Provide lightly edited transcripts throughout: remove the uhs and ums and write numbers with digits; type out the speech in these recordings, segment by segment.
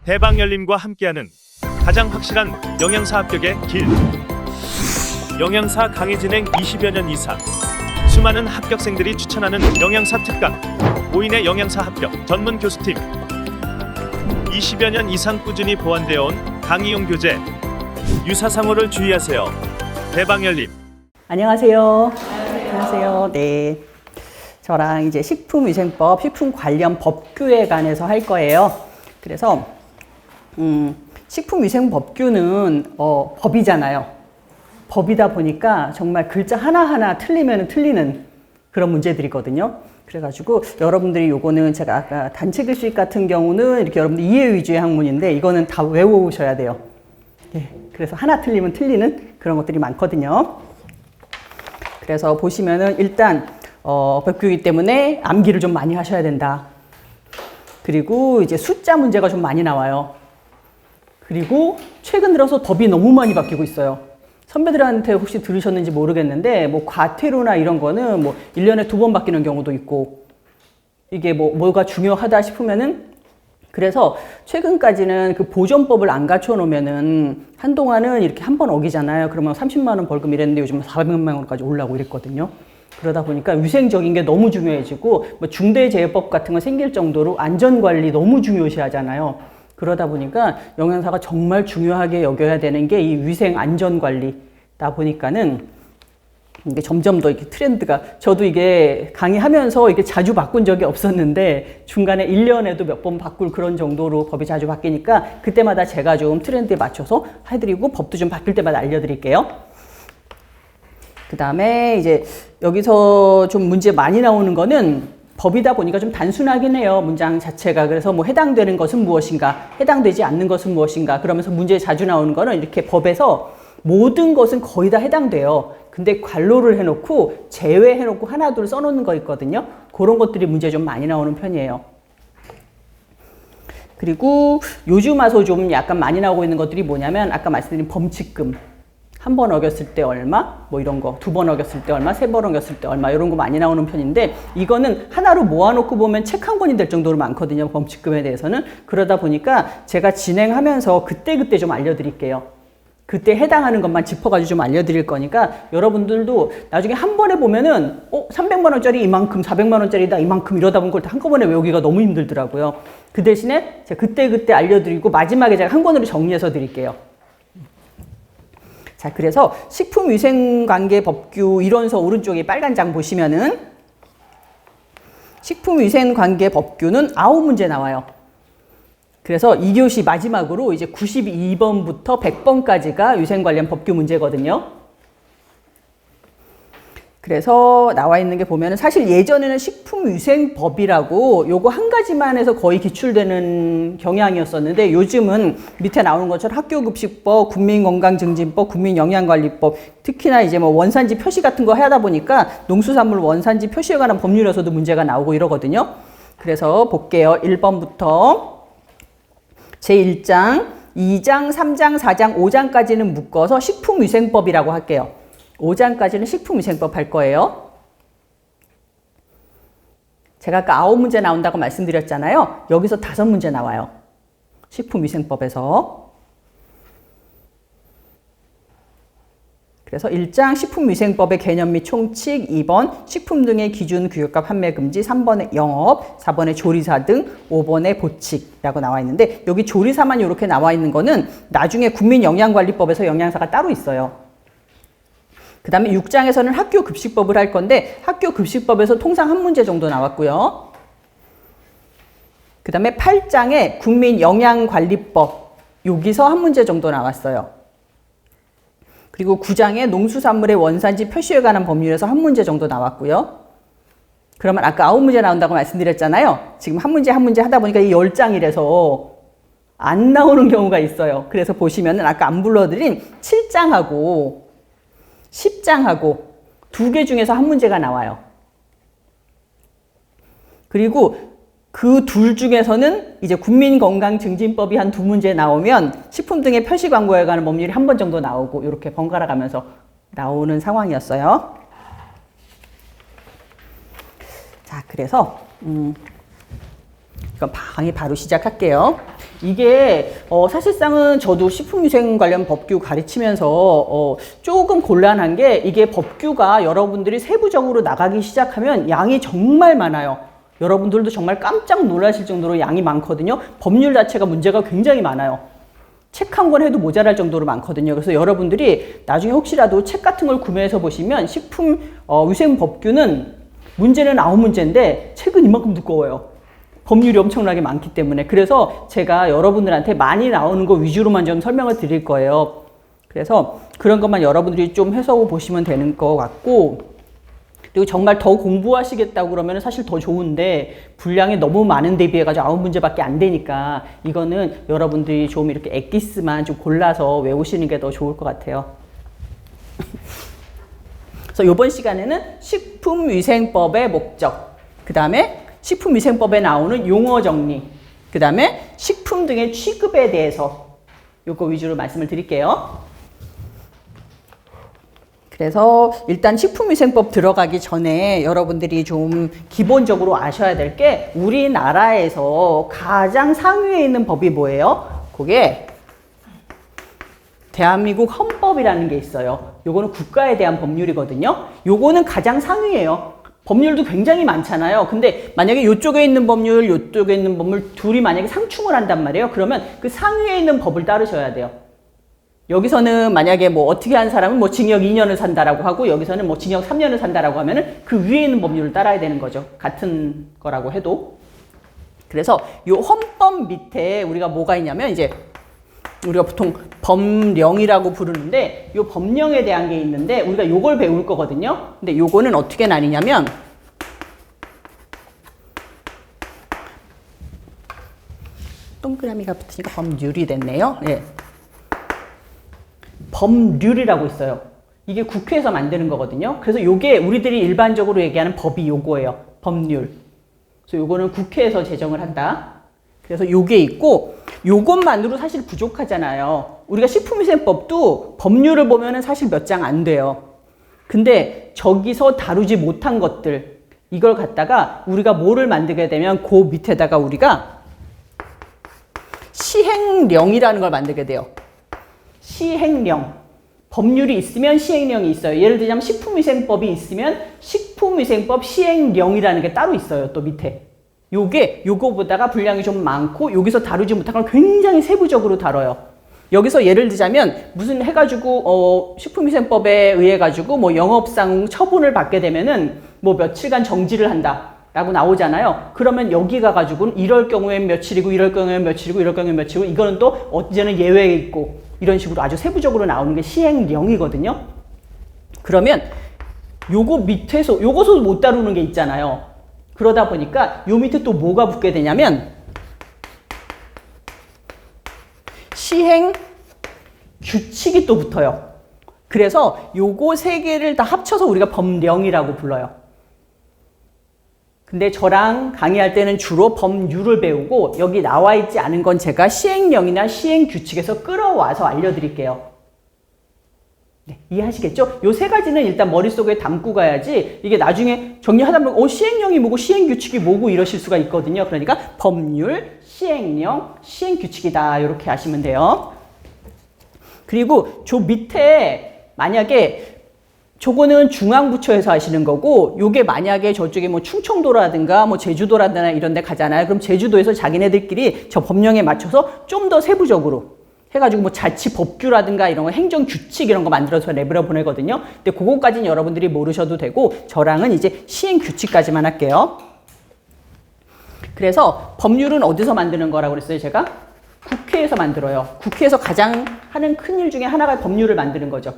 대방열림과 함께하는 가장 확실한 영양사 합격의 길. 영양사 강의 진행 20여 년 이상. 수많은 합격생들이 추천하는 영양사 특강. 5인의 영양사 합격 전문 교수팀. 20여 년 이상 꾸준히 보완되어 온 강의용 교재. 유사상호를 주의하세요. 대방열림. 안녕하세요. 안녕하세요. 네. 저랑 이제 식품위생법, 식품 관련 법규에 관해서 할 거예요. 그래서 식품위생법규는 법이잖아요. 법이다 보니까 정말 글자 하나하나 틀리면 틀리는 그런 문제들이거든요. 그래가지고 여러분들이 요거는 제가 아까 단체 글씨 같은 경우는 이렇게 여러분들 이해 위주의 학문인데 이거는 다 외워오셔야 돼요. 네. 그래서 하나 틀리면 틀리는 그런 것들이 많거든요. 그래서 보시면은 일단 법규이기 때문에 암기를 좀 많이 하셔야 된다. 그리고 이제 숫자 문제가 좀 많이 나와요. 그리고 최근 들어서 법이 너무 많이 바뀌고 있어요. 선배들한테 혹시 들으셨는지 모르겠는데 뭐 과태료나 이런 거는 뭐 1년에 2번 바뀌는 경우도 있고 이게 뭐가 중요하다 싶으면은 그래서 최근까지는 그 보존법을 안 갖춰 놓으면은 한동안은 이렇게 한 번 어기잖아요. 그러면 30만 원 벌금 이랬는데 요즘은 400만 원까지 올라오고 이랬거든요. 그러다 보니까 위생적인 게 너무 중요해지고 뭐 중대재해법 같은 거 생길 정도로 안전관리 너무 중요시하잖아요. 그러다 보니까 영양사가 정말 중요하게 여겨야 되는 게 이 위생 안전관리다 보니까는 이게 점점 더 이렇게 트렌드가 저도 이게 강의하면서 이게 자주 바꾼 적이 없었는데 중간에 1년에도 몇 번 바꿀 그런 정도로 법이 자주 바뀌니까 그때마다 제가 좀 트렌드에 맞춰서 해드리고 법도 좀 바뀔 때마다 알려드릴게요. 그 다음에 이제 여기서 좀 문제 많이 나오는 거는 법이다 보니까 좀 단순하긴 해요. 문장 자체가. 그래서 뭐 해당되는 것은 무엇인가, 해당되지 않는 것은 무엇인가 그러면서 문제에 자주 나오는 거는 이렇게 법에서 모든 것은 거의 다 해당돼요. 근데 관로를 해놓고 제외해놓고 하나 둘 써놓는 거 있거든요. 그런 것들이 문제 좀 많이 나오는 편이에요. 그리고 요즘 와서 좀 약간 많이 나오고 있는 것들이 뭐냐면 아까 말씀드린 범칙금. 한 번 어겼을 때 얼마? 뭐 이런 거. 2번 어겼을 때 얼마? 3번 어겼을 때 얼마? 이런 거 많이 나오는 편인데 이거는 하나로 모아놓고 보면 책 한 권이 될 정도로 많거든요. 범칙금에 대해서는. 그러다 보니까 제가 진행하면서 그때그때 좀 알려드릴게요. 그때 해당하는 것만 짚어가지고 좀 알려드릴 거니까 여러분들도 나중에 한 번에 보면은 300만 원짜리 이만큼, 400만 원짜리다 이만큼 이러다 보면 그걸 한꺼번에 외우기가 너무 힘들더라고요. 그 대신에 제가 그때그때 알려드리고 마지막에 제가 한 권으로 정리해서 드릴게요. 자, 그래서 식품위생관계법규 이론서 오른쪽에 빨간 장 보시면은 식품위생관계법규는 9문제 나와요. 그래서 2교시 마지막으로 이제 92번부터 100번까지가 위생 관련 법규 문제거든요. 그래서 나와 있는 게 보면은 사실 예전에는 식품위생법이라고 요거 한 가지만 해서 거의 기출되는 경향이었었는데 요즘은 밑에 나오는 것처럼 학교급식법, 국민건강증진법, 국민영양관리법 특히나 이제 뭐 원산지 표시 같은 거 하다 보니까 농수산물 원산지 표시에 관한 법률에서도 문제가 나오고 이러거든요. 그래서 볼게요. 1번부터 제1장, 2장, 3장, 4장, 5장까지는 묶어서 식품위생법이라고 할게요. 5장까지는 식품위생법 할 거예요. 제가 아까 9문제 나온다고 말씀드렸잖아요. 여기서 5문제 나와요. 식품위생법에서. 그래서 1장 식품위생법의 개념 및 총칙, 2번 식품 등의 기준, 규격과 판매 금지, 3번에 영업, 4번에 조리사 등, 5번에 보칙이라고 나와 있는데 여기 조리사만 이렇게 나와 있는 거는 나중에 국민영양관리법에서 영양사가 따로 있어요. 그 다음에 6장에서는 학교급식법을 할 건데 학교급식법에서 통상 한 문제 정도 나왔고요. 그 다음에 8장에 국민영양관리법 여기서 한 문제 정도 나왔어요. 그리고 9장에 농수산물의 원산지 표시에 관한 법률에서 한 문제 정도 나왔고요. 그러면 아까 9문제 나온다고 말씀드렸잖아요. 지금 한 문제 하다 보니까 이 10장이라서 안 나오는 경우가 있어요. 그래서 보시면은 아까 안 불러드린 7장하고 10장하고 2개 중에서 한 문제가 나와요. 그리고 그 둘 중에서는 이제 국민건강증진법이 한 2문제 나오면 식품 등의 표시 광고에 관한 법률이 한 번 정도 나오고 이렇게 번갈아 가면서 나오는 상황이었어요. 자, 그래서 그럼 강의 바로 시작할게요. 이게 사실상은 저도 식품위생 관련 법규 가르치면서 조금 곤란한 게 이게 법규가 여러분들이 세부적으로 나가기 시작하면 양이 정말 많아요. 여러분들도 정말 깜짝 놀라실 정도로 양이 많거든요. 법률 자체가 문제가 굉장히 많아요. 책 한 권 해도 모자랄 정도로 많거든요. 그래서 여러분들이 나중에 혹시라도 책 같은 걸 구매해서 보시면 식품 위생 법규는 문제는 9문제인데 책은 이만큼 두꺼워요. 법률이 엄청나게 많기 때문에. 그래서 제가 여러분들한테 많이 나오는 거 위주로만 좀 설명을 드릴 거예요. 그래서 그런 것만 여러분들이 좀 해서 보시면 되는 것 같고, 그리고 정말 더 공부하시겠다고 그러면 사실 더 좋은데 분량이 너무 많은 데 비해 가지고 9문제밖에 안 되니까 이거는 여러분들이 좀 이렇게 엑기스만 좀 골라서 외우시는 게 더 좋을 것 같아요. 그래서 이번 시간에는 식품위생법의 목적, 그 다음에 식품위생법에 나오는 용어 정리, 그 다음에 식품 등의 취급에 대해서 요거 위주로 말씀을 드릴게요. 그래서 일단 식품위생법 들어가기 전에 여러분들이 좀 기본적으로 아셔야 될 게 우리나라에서 가장 상위에 있는 법이 뭐예요? 그게 대한민국 헌법이라는 게 있어요. 요거는 국가에 대한 법률이거든요. 요거는 가장 상위예요. 법률도 굉장히 많잖아요. 근데 만약에 이쪽에 있는 법률, 이쪽에 있는 법률 둘이 만약에 상충을 한단 말이에요. 그러면 그 상위에 있는 법을 따르셔야 돼요. 여기서는 만약에 뭐 어떻게 한 사람은 뭐 징역 2년을 산다라고 하고 여기서는 뭐 징역 3년을 산다라고 하면은 그 위에 있는 법률을 따라야 되는 거죠. 같은 거라고 해도. 그래서 요 헌법 밑에 우리가 뭐가 있냐면 이제 우리가 보통 법령이라고 부르는데 요 법령에 대한 게 있는데 우리가 요걸 배울 거거든요. 근데 요거는 어떻게 나뉘냐면 동그라미가 붙으니까 법률이 됐네요. 예. 법률이라고 있어요. 이게 국회에서 만드는 거거든요. 그래서 요게 우리들이 일반적으로 얘기하는 법이 요거예요. 법률. 그래서 요거는 국회에서 제정을 한다. 그래서 요게 있고 요것만으로 사실 부족하잖아요. 우리가 식품위생법도 법률을 보면은 사실 몇 장 안 돼요. 근데 저기서 다루지 못한 것들 이걸 갖다가 우리가 뭐를 만들게 되면 그 밑에다가 우리가 시행령이라는 걸 만들게 돼요. 시행령. 법률이 있으면 시행령이 있어요. 예를 들자면 식품위생법이 있으면 식품위생법 시행령이라는 게 따로 있어요. 또 밑에. 요거보다가 분량이 좀 많고 여기서 다루지 못한 걸 굉장히 세부적으로 다뤄요. 여기서 예를 들자면 무슨 해가지고 식품위생법에 의해 가지고 뭐 영업상 처분을 받게 되면은 뭐 며칠간 정지를 한다. 라고 나오잖아요. 그러면 여기 가가지고는 이럴 경우엔 며칠이고 이럴 경우엔 며칠이고 이럴 경우엔 며칠이고 이거는 또 언제는 예외가 있고 이런 식으로 아주 세부적으로 나오는 게 시행령이거든요. 그러면 요거 밑에서 요것도 못 다루는 게 있잖아요. 그러다 보니까 요 밑에 또 뭐가 붙게 되냐면 시행 규칙이 또 붙어요. 그래서 요거 세 개를 다 합쳐서 우리가 법령이라고 불러요. 근데 저랑 강의할 때는 주로 법률을 배우고 여기 나와 있지 않은 건 제가 시행령이나 시행규칙에서 끌어와서 알려드릴게요. 네, 이해하시겠죠? 요 세 가지는 일단 머릿속에 담고 가야지 이게 나중에 정리하다 보면 시행령이 뭐고 시행규칙이 뭐고 이러실 수가 있거든요. 그러니까 법률, 시행령, 시행규칙이다 이렇게 하시면 돼요. 그리고 저 밑에 만약에 저거는 중앙부처에서 하시는 거고 요게 만약에 저쪽에 뭐 충청도라든가 뭐 제주도라든가 이런 데 가잖아요. 그럼 제주도에서 자기네들끼리 저 법령에 맞춰서 좀 더 세부적으로 해가지고 뭐 자치법규라든가 이런 거 행정규칙 이런 거 만들어서 내버려 보내거든요. 근데 그거까지는 여러분들이 모르셔도 되고 저랑은 이제 시행규칙까지만 할게요. 그래서 법률은 어디서 만드는 거라고 그랬어요 제가? 국회에서 만들어요. 국회에서 가장 하는 큰일 중에 하나가 법률을 만드는 거죠.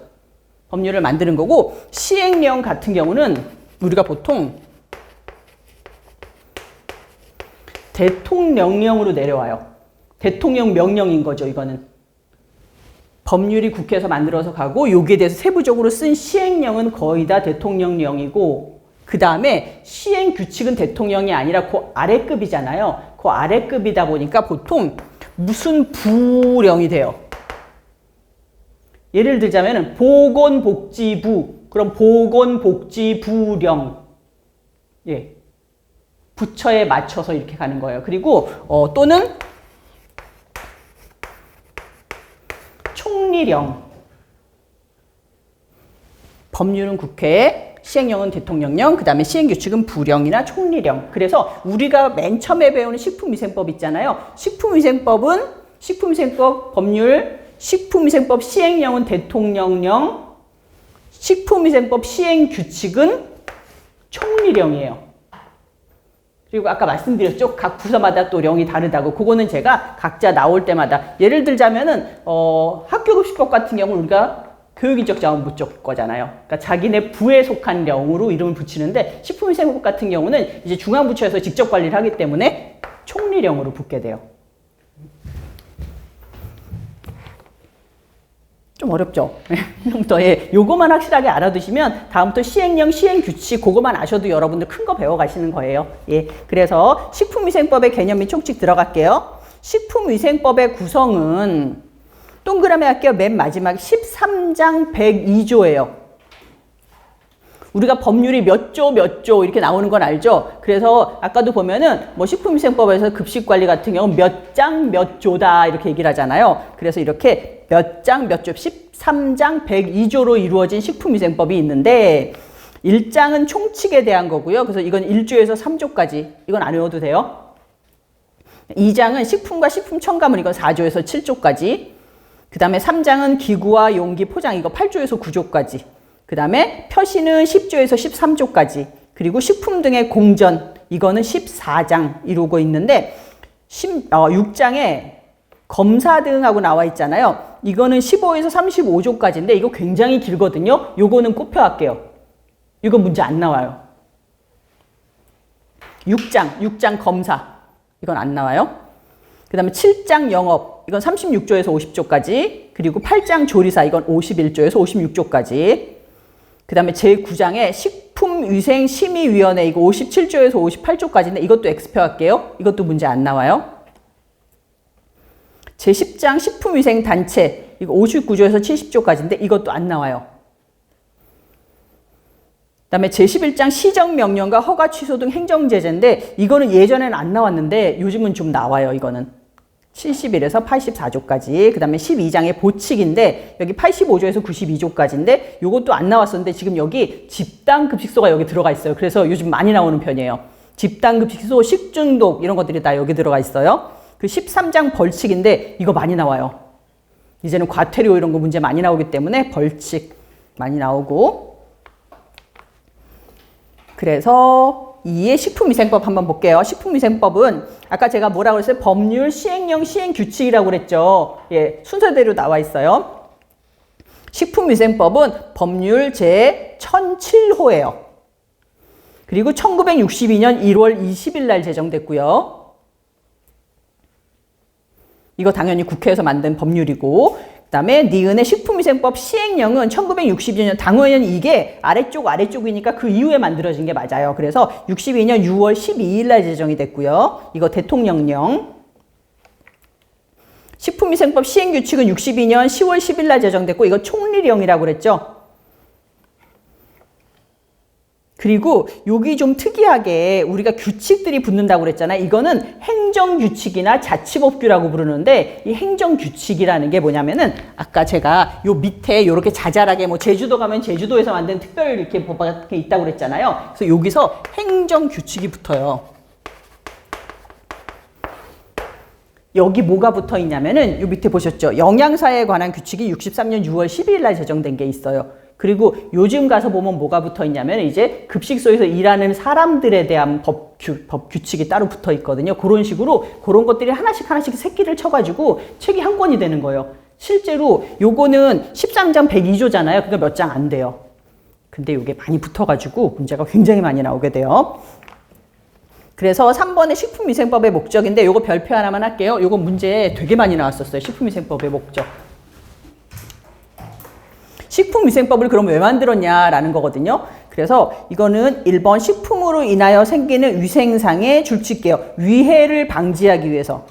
법률을 만드는 거고 시행령 같은 경우는 우리가 보통 대통령령으로 내려와요. 대통령 명령인 거죠. 이거는 법률이 국회에서 만들어서 가고 여기에 대해서 세부적으로 쓴 시행령은 거의 다 대통령령이고 그 다음에 시행규칙은 대통령이 아니라 그 아래급이잖아요. 그 아래급이다 보니까 보통 무슨 부령이 돼요. 예를 들자면 보건복지부, 그럼 보건복지부령. 예. 부처에 맞춰서 이렇게 가는 거예요. 그리고 또는 총리령. 법률은 국회, 시행령은 대통령령, 그 다음에 시행규칙은 부령이나 총리령. 그래서 우리가 맨 처음에 배우는 식품위생법 있잖아요. 식품위생법은 식품위생법 법률, 식품위생법 시행령은 대통령령, 식품위생법 시행규칙은 총리령이에요. 그리고 아까 말씀드렸죠. 각 부서마다 또 령이 다르다고. 그거는 제가 각자 나올 때마다 예를 들자면은 학교급식법 같은 경우는 우리가 교육인적 자원부 쪽 거잖아요. 그러니까 자기네 부에 속한 령으로 이름을 붙이는데 식품위생법 같은 경우는 이제 중앙부처에서 직접 관리를 하기 때문에 총리령으로 붙게 돼요. 좀 어렵죠? 더 요거만 확실하게 알아두시면 다음부터 시행령, 시행규칙 그거만 아셔도 여러분들 큰 거 배워가시는 거예요. 예, 그래서 식품위생법의 개념 및 총칙 들어갈게요. 식품위생법의 구성은 동그라미 할게요. 맨 마지막 13장 102조예요. 우리가 법률이 몇 조 이렇게 나오는 건 알죠? 그래서 아까도 보면은 뭐 식품위생법에서 급식관리 같은 경우 몇 장 몇 조다 이렇게 얘기를 하잖아요. 그래서 이렇게 몇 장 몇 조 13장 102조로 이루어진 식품위생법이 있는데 1장은 총칙에 대한 거고요. 그래서 이건 1조에서 3조까지 이건 안 외워도 돼요. 2장은 식품과 식품 첨가물 이건 4조에서 7조까지. 그 다음에 3장은 기구와 용기, 포장 이거 8조에서 9조까지. 그 다음에 표시는 10조에서 13조까지. 그리고 식품 등의 공전 이거는 14장 이루고 있는데 6장에 검사 등하고 나와 있잖아요. 이거는 15에서 35조까지인데 이거 굉장히 길거든요. 요거는 꼽혀갈게요. 이거 문제 안 나와요. 6장 검사 이건 안 나와요. 그 다음에 7장 영업 이건 36조에서 50조까지. 그리고 8장 조리사 이건 51조에서 56조까지. 그 다음에 제9장에 식품위생심의위원회 이거 57조에서 58조까지인데 이것도 X표 할게요. 이것도 문제 안 나와요. 제10장 식품위생단체 이거 59조에서 70조까지인데 이것도 안 나와요. 그 다음에 제11장 시정명령과 허가 취소 등 행정제재인데 이거는 예전에는 안 나왔는데 요즘은 좀 나와요. 이거는 71에서 84조까지. 그 다음에 12장의 보칙인데 여기 85조에서 92조까지인데 이것도 안 나왔었는데 지금 여기 집단급식소가 여기 들어가 있어요. 그래서 요즘 많이 나오는 편이에요. 집단급식소, 식중독 이런 것들이 다 여기 들어가 있어요. 그 13장 벌칙인데 이거 많이 나와요. 이제는 과태료 이런 거 문제 많이 나오기 때문에 벌칙 많이 나오고. 그래서 2의 식품위생법 한번 볼게요. 식품위생법은 아까 제가 뭐라고 했어요? 법률, 시행령, 시행규칙이라고 그랬죠. 예, 순서대로 나와 있어요. 식품위생법은 법률 제1007호예요. 그리고 1962년 1월 20일 날 제정됐고요. 이거 당연히 국회에서 만든 법률이고, 그 다음에 니은의 식품위생법 시행령은 1962년, 당연히 이게 아래쪽이니까 그 이후에 만들어진 게 맞아요. 그래서 62년 6월 12일 날 제정이 됐고요. 이거 대통령령. 식품위생법 시행규칙은 62년 10월 10일 날 제정됐고, 이거 총리령이라고 그랬죠. 그리고 여기 좀 특이하게 우리가 규칙들이 붙는다고 그랬잖아요. 이거는 행정규칙이나 자치법규라고 부르는데 이 행정규칙이라는 게 뭐냐면은 아까 제가 요 밑에 요렇게 자잘하게 뭐 제주도 가면 제주도에서 만든 특별 이렇게 법 같은 게 있다고 그랬잖아요. 그래서 여기서 행정규칙이 붙어요. 여기 뭐가 붙어 있냐면은 요 밑에 보셨죠? 영양사에 관한 규칙이 63년 6월 12일 날 제정된 게 있어요. 그리고 요즘 가서 보면 뭐가 붙어 있냐면 이제 급식소에서 일하는 사람들에 대한 법 규칙이 따로 붙어 있거든요. 그런 식으로 그런 것들이 하나씩 새끼를 쳐가지고 책이 한 권이 되는 거예요. 실제로 요거는 13장 102조잖아요. 그러니까 몇 장 안 돼요. 근데 요게 많이 붙어가지고 문제가 굉장히 많이 나오게 돼요. 그래서 3번의 식품위생법의 목적인데 요거 별표 하나만 할게요. 요거 문제 되게 많이 나왔었어요. 식품위생법의 목적. 식품위생법을 그럼 왜 만들었냐라는 거거든요. 그래서 이거는 1번 식품으로 인하여 생기는 위생상의 줄칠게요. 위해를 방지하기 위해서.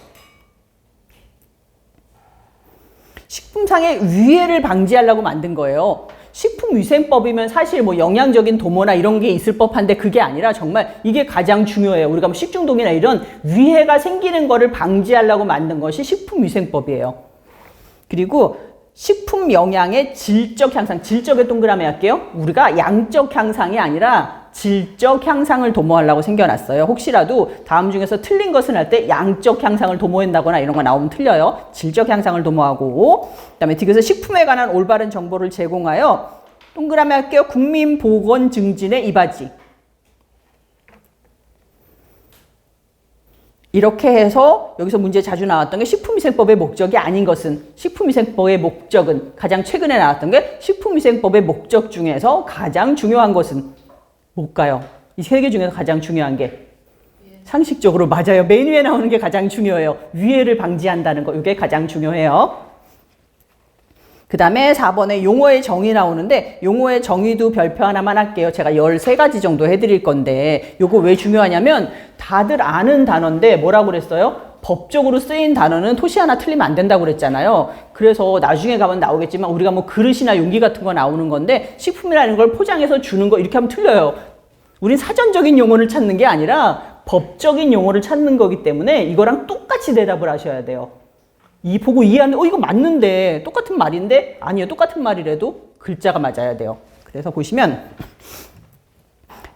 식품상의 위해를 방지하려고 만든 거예요. 식품위생법이면 사실 뭐 영양적인 도모나 이런 게 있을 법한데 그게 아니라 정말 이게 가장 중요해요. 우리가 뭐 식중독이나 이런 위해가 생기는 거를 방지하려고 만든 것이 식품위생법이에요. 그리고 식품 영양의 질적 향상, 질적에 동그라미 할게요. 우리가 양적 향상이 아니라 질적 향상을 도모하려고 생겨났어요. 혹시라도 다음 중에서 틀린 것을 할 때 양적 향상을 도모한다거나 이런 거 나오면 틀려요. 질적 향상을 도모하고, 그다음에 뒤에서 식품에 관한 올바른 정보를 제공하여 동그라미 할게요. 국민 보건 증진의 이바지. 이렇게 해서 여기서 문제 자주 나왔던 게 식품위생법의 목적이 아닌 것은, 식품위생법의 목적은 가장 최근에 나왔던 게 식품위생법의 목적 중에서 가장 중요한 것은 뭘까요? 이 세 개 중에서 가장 중요한 게 상식적으로 맞아요. 맨 위에 나오는 게 가장 중요해요. 위해를 방지한다는 거, 이게 가장 중요해요. 그 다음에 4번에 용어의 정의 나오는데 용어의 정의도 별표 하나만 할게요. 제가 13가지 정도 해드릴 건데 요거 왜 중요하냐면 다들 아는 단어인데 뭐라고 그랬어요? 법적으로 쓰인 단어는 토시 하나 틀리면 안 된다고 그랬잖아요. 그래서 나중에 가면 나오겠지만 우리가 뭐 그릇이나 용기 같은 거 나오는 건데 식품이라는 걸 포장해서 주는 거 이렇게 하면 틀려요. 우린 사전적인 용어를 찾는 게 아니라 법적인 용어를 찾는 거기 때문에 이거랑 똑같이 대답을 하셔야 돼요. 이 보고 이해하면 이거 맞는데 똑같은 말인데 아니요, 똑같은 말이라도 글자가 맞아야 돼요. 그래서 보시면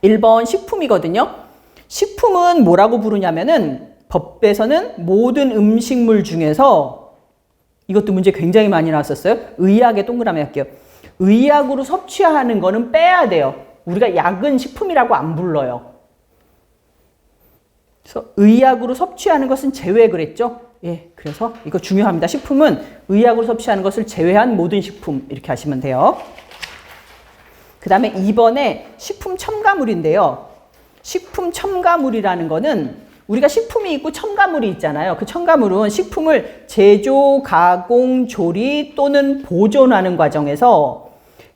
1번 식품이거든요. 식품은 뭐라고 부르냐면은 법에서는 모든 음식물 중에서 이것도 문제 굉장히 많이 나왔었어요. 의약에 동그라미 할게요. 의약으로 섭취하는 거는 빼야 돼요. 우리가 약은 식품이라고 안 불러요. 그래서 의약으로 섭취하는 것은 제외 그랬죠? 예, 그래서 이거 중요합니다. 식품은 의약으로 섭취하는 것을 제외한 모든 식품 이렇게 하시면 돼요. 그 다음에 2번에 식품 첨가물인데요. 식품 첨가물이라는 거는 우리가 식품이 있고 첨가물이 있잖아요. 그 첨가물은 식품을 제조, 가공, 조리 또는 보존하는 과정에서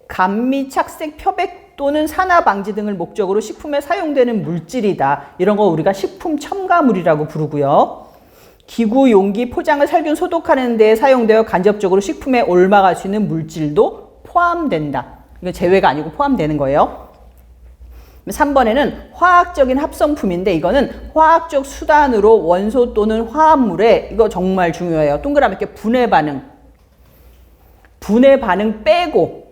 감미, 착색, 표백 또는 산화 방지 등을 목적으로 식품에 사용되는 물질이다. 이런 거 우리가 식품 첨가물이라고 부르고요. 기구, 용기, 포장을 살균, 소독하는 데 사용되어 간접적으로 식품에 옮아갈 수 있는 물질도 포함된다. 이건 제외가 아니고 포함되는 거예요. 3번에는 화학적인 합성품인데 이거는 화학적 수단으로 원소 또는 화합물에, 이거 정말 중요해요. 동그라미 이렇게 분해 반응 빼고,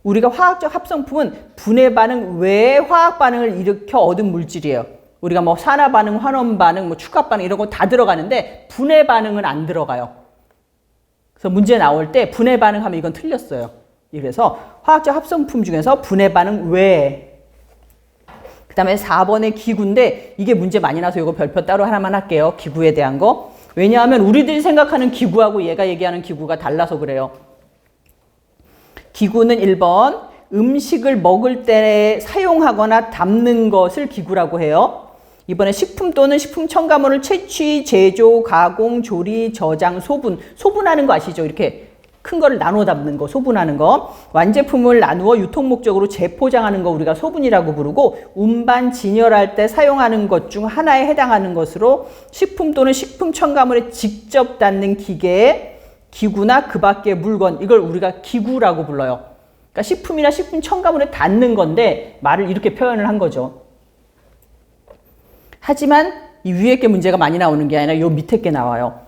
우리가 화학적 합성품은 분해 반응 외에 화학 반응을 일으켜 얻은 물질이에요. 우리가 뭐 산화 반응, 환원 반응, 뭐 축합 반응 이런 거 다 들어가는데 분해 반응은 안 들어가요. 그래서 문제 나올 때 분해 반응하면 이건 틀렸어요. 그래서 화학적 합성품 중에서 분해 반응 외에. 그 다음에 4번의 기구인데 이게 문제 많이 나서 이거 별표 따로 하나만 할게요. 기구에 대한 거. 왜냐하면 우리들이 생각하는 기구하고 얘가 얘기하는 기구가 달라서 그래요. 기구는 1번 음식을 먹을 때 사용하거나 담는 것을 기구라고 해요. 이번에 식품 또는 식품 첨가물을 채취, 제조, 가공, 조리, 저장, 소분하는 거 아시죠? 이렇게 큰 거를 나눠 담는 거, 소분하는 거. 완제품을 나누어 유통 목적으로 재포장하는 거 우리가 소분이라고 부르고, 운반, 진열할 때 사용하는 것 중 하나에 해당하는 것으로 식품 또는 식품 첨가물에 직접 닿는 기계, 기구나 그 밖의 물건, 이걸 우리가 기구라고 불러요. 그러니까 식품이나 식품 첨가물에 닿는 건데 말을 이렇게 표현을 한 거죠. 하지만 이 위에 게 문제가 많이 나오는 게 아니라 요 밑에 게 나와요.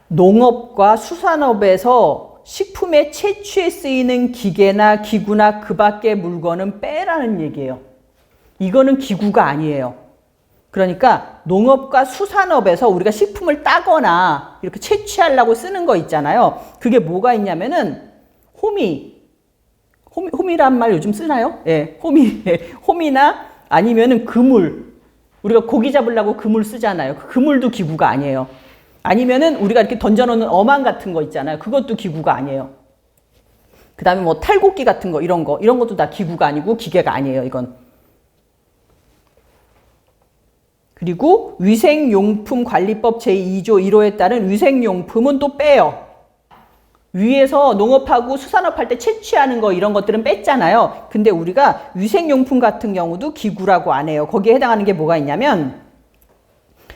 농업과 수산업에서 식품의 채취에 쓰이는 기계나 기구나 그 밖의 물건은 빼라는 얘기예요. 이거는 기구가 아니에요. 그러니까 농업과 수산업에서 우리가 식품을 따거나 이렇게 채취하려고 쓰는 거 있잖아요. 그게 뭐가 있냐면은 호미란 말 요즘 쓰나요? 예, 호미나 아니면은 그물. 우리가 고기 잡으려고 그물 쓰잖아요. 그 그물도 기구가 아니에요. 아니면은 우리가 이렇게 던져놓는 어망 같은 거 있잖아요. 그것도 기구가 아니에요. 그 다음에 뭐 탈곡기 같은 거, 이런 것도 다 기구가 아니고 기계가 아니에요, 이건. 그리고 위생용품 관리법 제2조 1호에 따른 위생용품은 또 빼요. 위에서 농업하고 수산업 할 때 채취하는 거 이런 것들은 뺐잖아요. 근데 우리가 위생용품 같은 경우도 기구라고 안 해요. 거기에 해당하는 게 뭐가 있냐면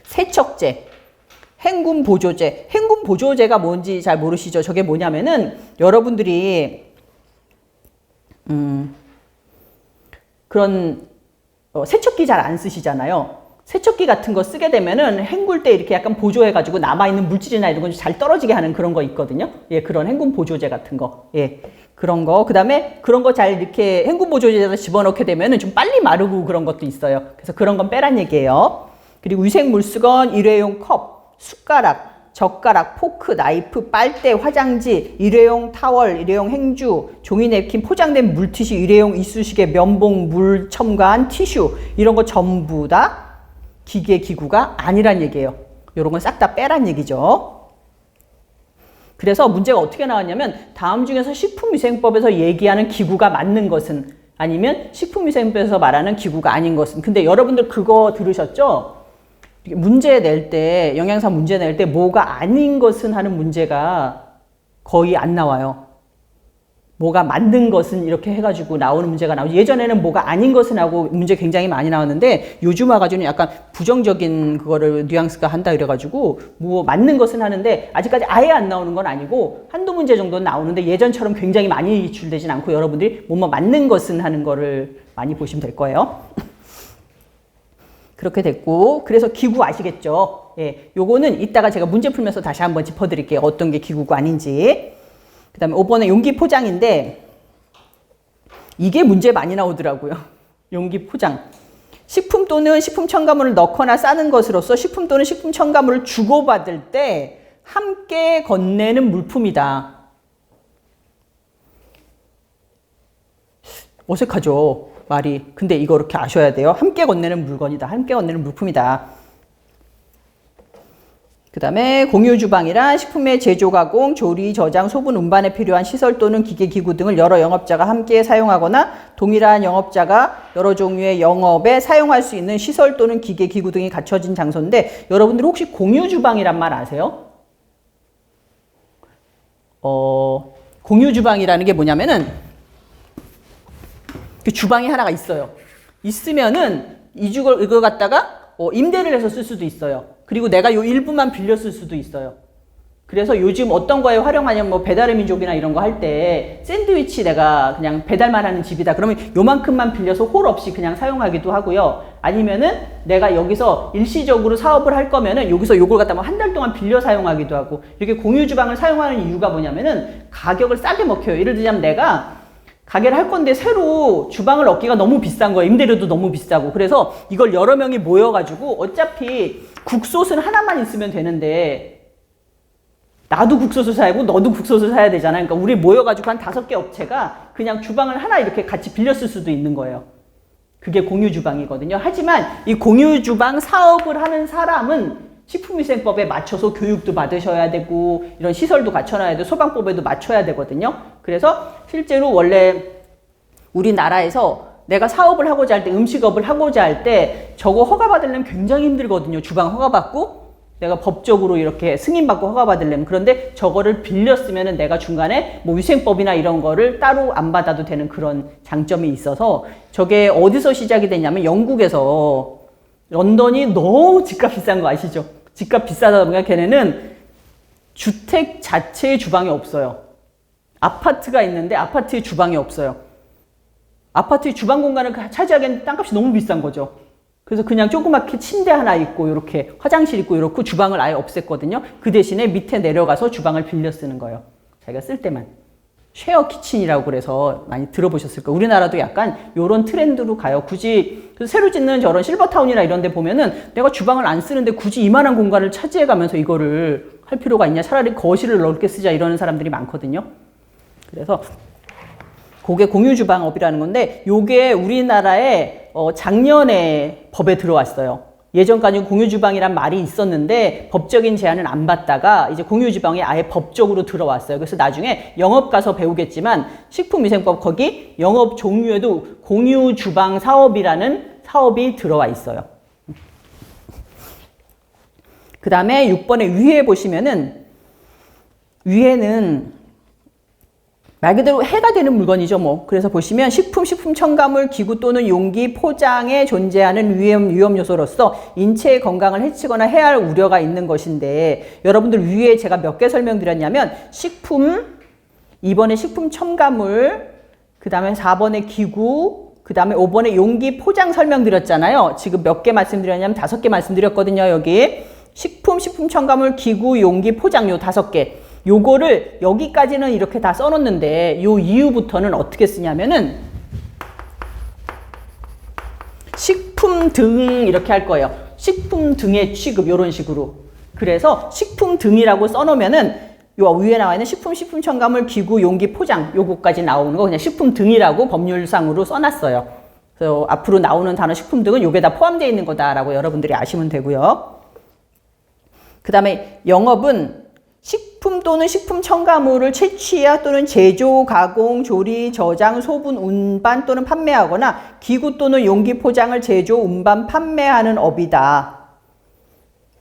세척제, 행군보조제. 행군보조제가 뭔지 잘 모르시죠? 저게 뭐냐면은 여러분들이 그런 세척기 잘 안 쓰시잖아요. 세척기 같은 거 쓰게 되면은 헹굴 때 이렇게 약간 보조해가지고 남아있는 물질이나 이런 건 잘 떨어지게 하는 그런 거 있거든요. 예, 그런 헹굼 보조제 같은 거. 예, 그런 거. 그 다음에 그런 거 잘 이렇게 헹굼 보조제에다 집어넣게 되면은 좀 빨리 마르고 그런 것도 있어요. 그래서 그런 건 빼란 얘기예요. 그리고 위생 물수건, 일회용 컵, 숟가락, 젓가락, 포크, 나이프, 빨대, 화장지, 일회용 타월, 일회용 행주, 종이 냅킨, 포장된 물티슈, 일회용 이쑤시개, 면봉, 물 첨가한 티슈 이런 거 전부 다 기계 기구가 아니란 얘기예요. 이런 건 싹 다 빼란 얘기죠. 그래서 문제가 어떻게 나왔냐면 다음 중에서 식품위생법에서 얘기하는 기구가 맞는 것은 아니면 식품위생법에서 말하는 기구가 아닌 것은. 근데 여러분들 그거 들으셨죠? 문제 낼 때, 영양사 문제 낼 때 뭐가 아닌 것은 하는 문제가 거의 안 나와요. 뭐가 맞는 것은 이렇게 해가지고 나오는 문제가 나오죠. 예전에는 뭐가 아닌 것은 하고 문제 굉장히 많이 나왔는데 요즘 와가지고는 약간 부정적인 그거를 뉘앙스가 한다 이래가지고 뭐 맞는 것은 하는데 아직까지 아예 안 나오는 건 아니고 한두 문제 정도는 나오는데 예전처럼 굉장히 많이 유출되진 않고 여러분들이 뭐뭐 맞는 것은 하는 거를 많이 보시면 될 거예요. 그렇게 됐고, 그래서 기구 아시겠죠? 예, 요거는 이따가 제가 문제 풀면서 다시 한번 짚어드릴게요. 어떤 게 기구가 아닌지. 그 다음에 5번에 용기 포장인데, 이게 문제 많이 나오더라고요. 용기 포장. 식품 또는 식품 첨가물을 넣거나 싸는 것으로서 식품 또는 식품 첨가물을 주고받을 때 함께 건네는 물품이다. 어색하죠? 말이. 근데 이거 이렇게 아셔야 돼요. 함께 건네는 물건이다. 함께 건네는 물품이다. 그 다음에 공유 주방이란 식품의 제조, 가공, 조리, 저장, 소분, 운반에 필요한 시설 또는 기계, 기구 등을 여러 영업자가 함께 사용하거나 동일한 영업자가 여러 종류의 영업에 사용할 수 있는 시설 또는 기계, 기구 등이 갖춰진 장소인데 여러분들 혹시 공유 주방이란 말 아세요? 공유 주방이라는 게 뭐냐면은 그 주방이 하나가 있어요. 있으면은 이걸 갖다가 임대를 해서 쓸 수도 있어요. 그리고 내가 요 일부만 빌려 쓸 수도 있어요. 그래서 요즘 어떤 거에 활용하냐면 뭐 배달의 민족이나 이런 거 할 때 샌드위치 내가 그냥 배달만 하는 집이다. 그러면 요만큼만 빌려서 홀 없이 그냥 사용하기도 하고요. 아니면은 내가 여기서 일시적으로 사업을 할 거면은 여기서 요걸 갖다 뭐 한 달 동안 빌려 사용하기도 하고 이렇게 공유 주방을 사용하는 이유가 뭐냐면은 가격을 싸게 먹혀요. 예를 들자면 내가 가게를 할 건데 새로 주방을 얻기가 너무 비싼 거예요. 임대료도 너무 비싸고. 그래서 이걸 여러 명이 모여가지고 어차피 국솥은 하나만 있으면 되는데 나도 국솥을 사야 하고 너도 국솥을 사야 되잖아요. 그러니까 우리 모여가지고 한 5개 업체가 그냥 주방을 하나 이렇게 같이 빌려 쓸 수도 있는 거예요. 그게 공유 주방이거든요. 하지만 이 공유 주방 사업을 하는 사람은 식품위생법에 맞춰서 교육도 받으셔야 되고 이런 시설도 갖춰놔야 되고 소방법에도 맞춰야 되거든요. 그래서 실제로 원래 우리나라에서 내가 사업을 하고자 할 때 음식업을 하고자 할 때 저거 허가받으려면 굉장히 힘들거든요. 주방 허가받고 내가 법적으로 이렇게 승인받고 허가받으려면. 그런데 저거를 빌려 쓰면은 내가 중간에 뭐 위생법이나 이런 거를 따로 안 받아도 되는 그런 장점이 있어서 저게 어디서 시작이 됐냐면 영국에서 런던이 너무 집값 비싼 거 아시죠? 집값 비싸다 보니까 걔네는 주택 자체에 주방이 없어요. 아파트가 있는데 아파트에 주방이 없어요. 아파트의 주방 공간을 차지하기엔 땅값이 너무 비싼 거죠. 그래서 그냥 조그맣게 침대 하나 있고 이렇게 화장실 있고 이렇고 주방을 아예 없앴거든요. 그 대신에 밑에 내려가서 주방을 빌려 쓰는 거예요. 자기가 쓸 때만. 쉐어 키친이라고 그래서 많이 들어보셨을 거예요. 우리나라도 약간 요런 트렌드로 가요. 굳이 새로 짓는 저런 실버타운이나 이런 데 보면은 내가 주방을 안 쓰는데 굳이 이만한 공간을 차지해 가면서 이거를 할 필요가 있냐. 차라리 거실을 넓게 쓰자 이러는 사람들이 많거든요. 그래서 그게 공유주방업이라는 건데 요게 우리나라에 작년에 법에 들어왔어요. 예전까지는 공유주방이란 말이 있었는데 법적인 제한은 안 받다가 이제 공유주방이 아예 법적으로 들어왔어요. 그래서 나중에 영업 가서 배우겠지만 식품위생법 거기 영업 종류에도 공유주방 사업이라는 사업이 들어와 있어요. 그 다음에 6번에 위에 보시면은 위에는 말 그대로 해가 되는 물건이죠, 뭐. 그래서 보시면 식품 첨가물, 기구 또는 용기, 포장에 존재하는 위험 요소로서 인체의 건강을 해치거나 해할 우려가 있는 것인데 여러분들 위에 제가 몇 개 설명드렸냐면 식품, 이번에 식품 첨가물, 그 다음에 4번에 기구, 그 다음에 5번에 용기 포장 설명드렸잖아요. 지금 몇 개 말씀드렸냐면 5개 말씀드렸거든요. 여기 식품, 식품 첨가물, 기구, 용기, 포장 요 5개. 요거를 여기까지는 이렇게 다 써놓는데 요 이후부터는 어떻게 쓰냐면은 식품 등 이렇게 할 거예요. 식품 등의 취급 요런 식으로. 그래서 식품 등이라고 써놓으면은 요 위에 나와 있는 식품, 식품 첨가물, 기구, 용기, 포장 요거까지 나오는 거 그냥 식품 등이라고 법률상으로 써놨어요. 그래서 앞으로 나오는 단어 식품 등은 요게 다 포함되어 있는 거다라고 여러분들이 아시면 되고요. 그 다음에 영업은 식품 또는 식품 첨가물을 채취해야 또는 제조, 가공, 조리, 저장, 소분, 운반 또는 판매하거나 기구 또는 용기 포장을 제조, 운반, 판매하는 업이다.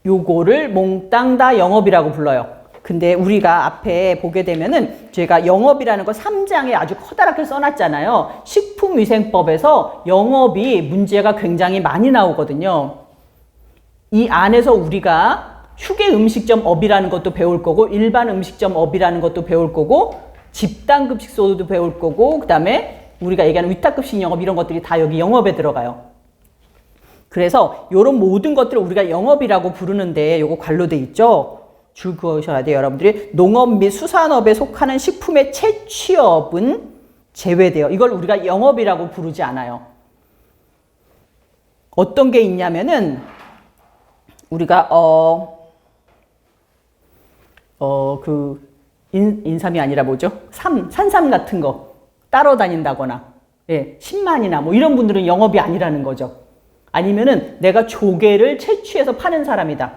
요거를 몽땅 다 영업이라고 불러요. 근데 우리가 앞에 보게 되면은 제가 영업이라는 거 3장에 아주 커다랗게 써놨잖아요. 식품위생법에서 영업이 문제가 굉장히 많이 나오거든요. 이 안에서 우리가 휴게 음식점 업이라는 것도 배울 거고 일반 음식점 업이라는 것도 배울 거고 집단급식소도 배울 거고 그 다음에 우리가 얘기하는 위탁급식 영업 이런 것들이 다 여기 영업에 들어가요. 그래서 이런 모든 것들을 우리가 영업이라고 부르는데 요거 관로돼 있죠. 줄 그으셔야 돼요. 여러분들이 농업 및 수산업에 속하는 식품의 채취업은 제외돼요. 이걸 우리가 영업이라고 부르지 않아요. 어떤 게 있냐면은 우리가 인삼이 아니라 뭐죠? 산삼 같은 거 따러 다닌다거나, 예, 10만이나 뭐 이런 분들은 영업이 아니라는 거죠. 아니면은 내가 조개를 채취해서 파는 사람이다.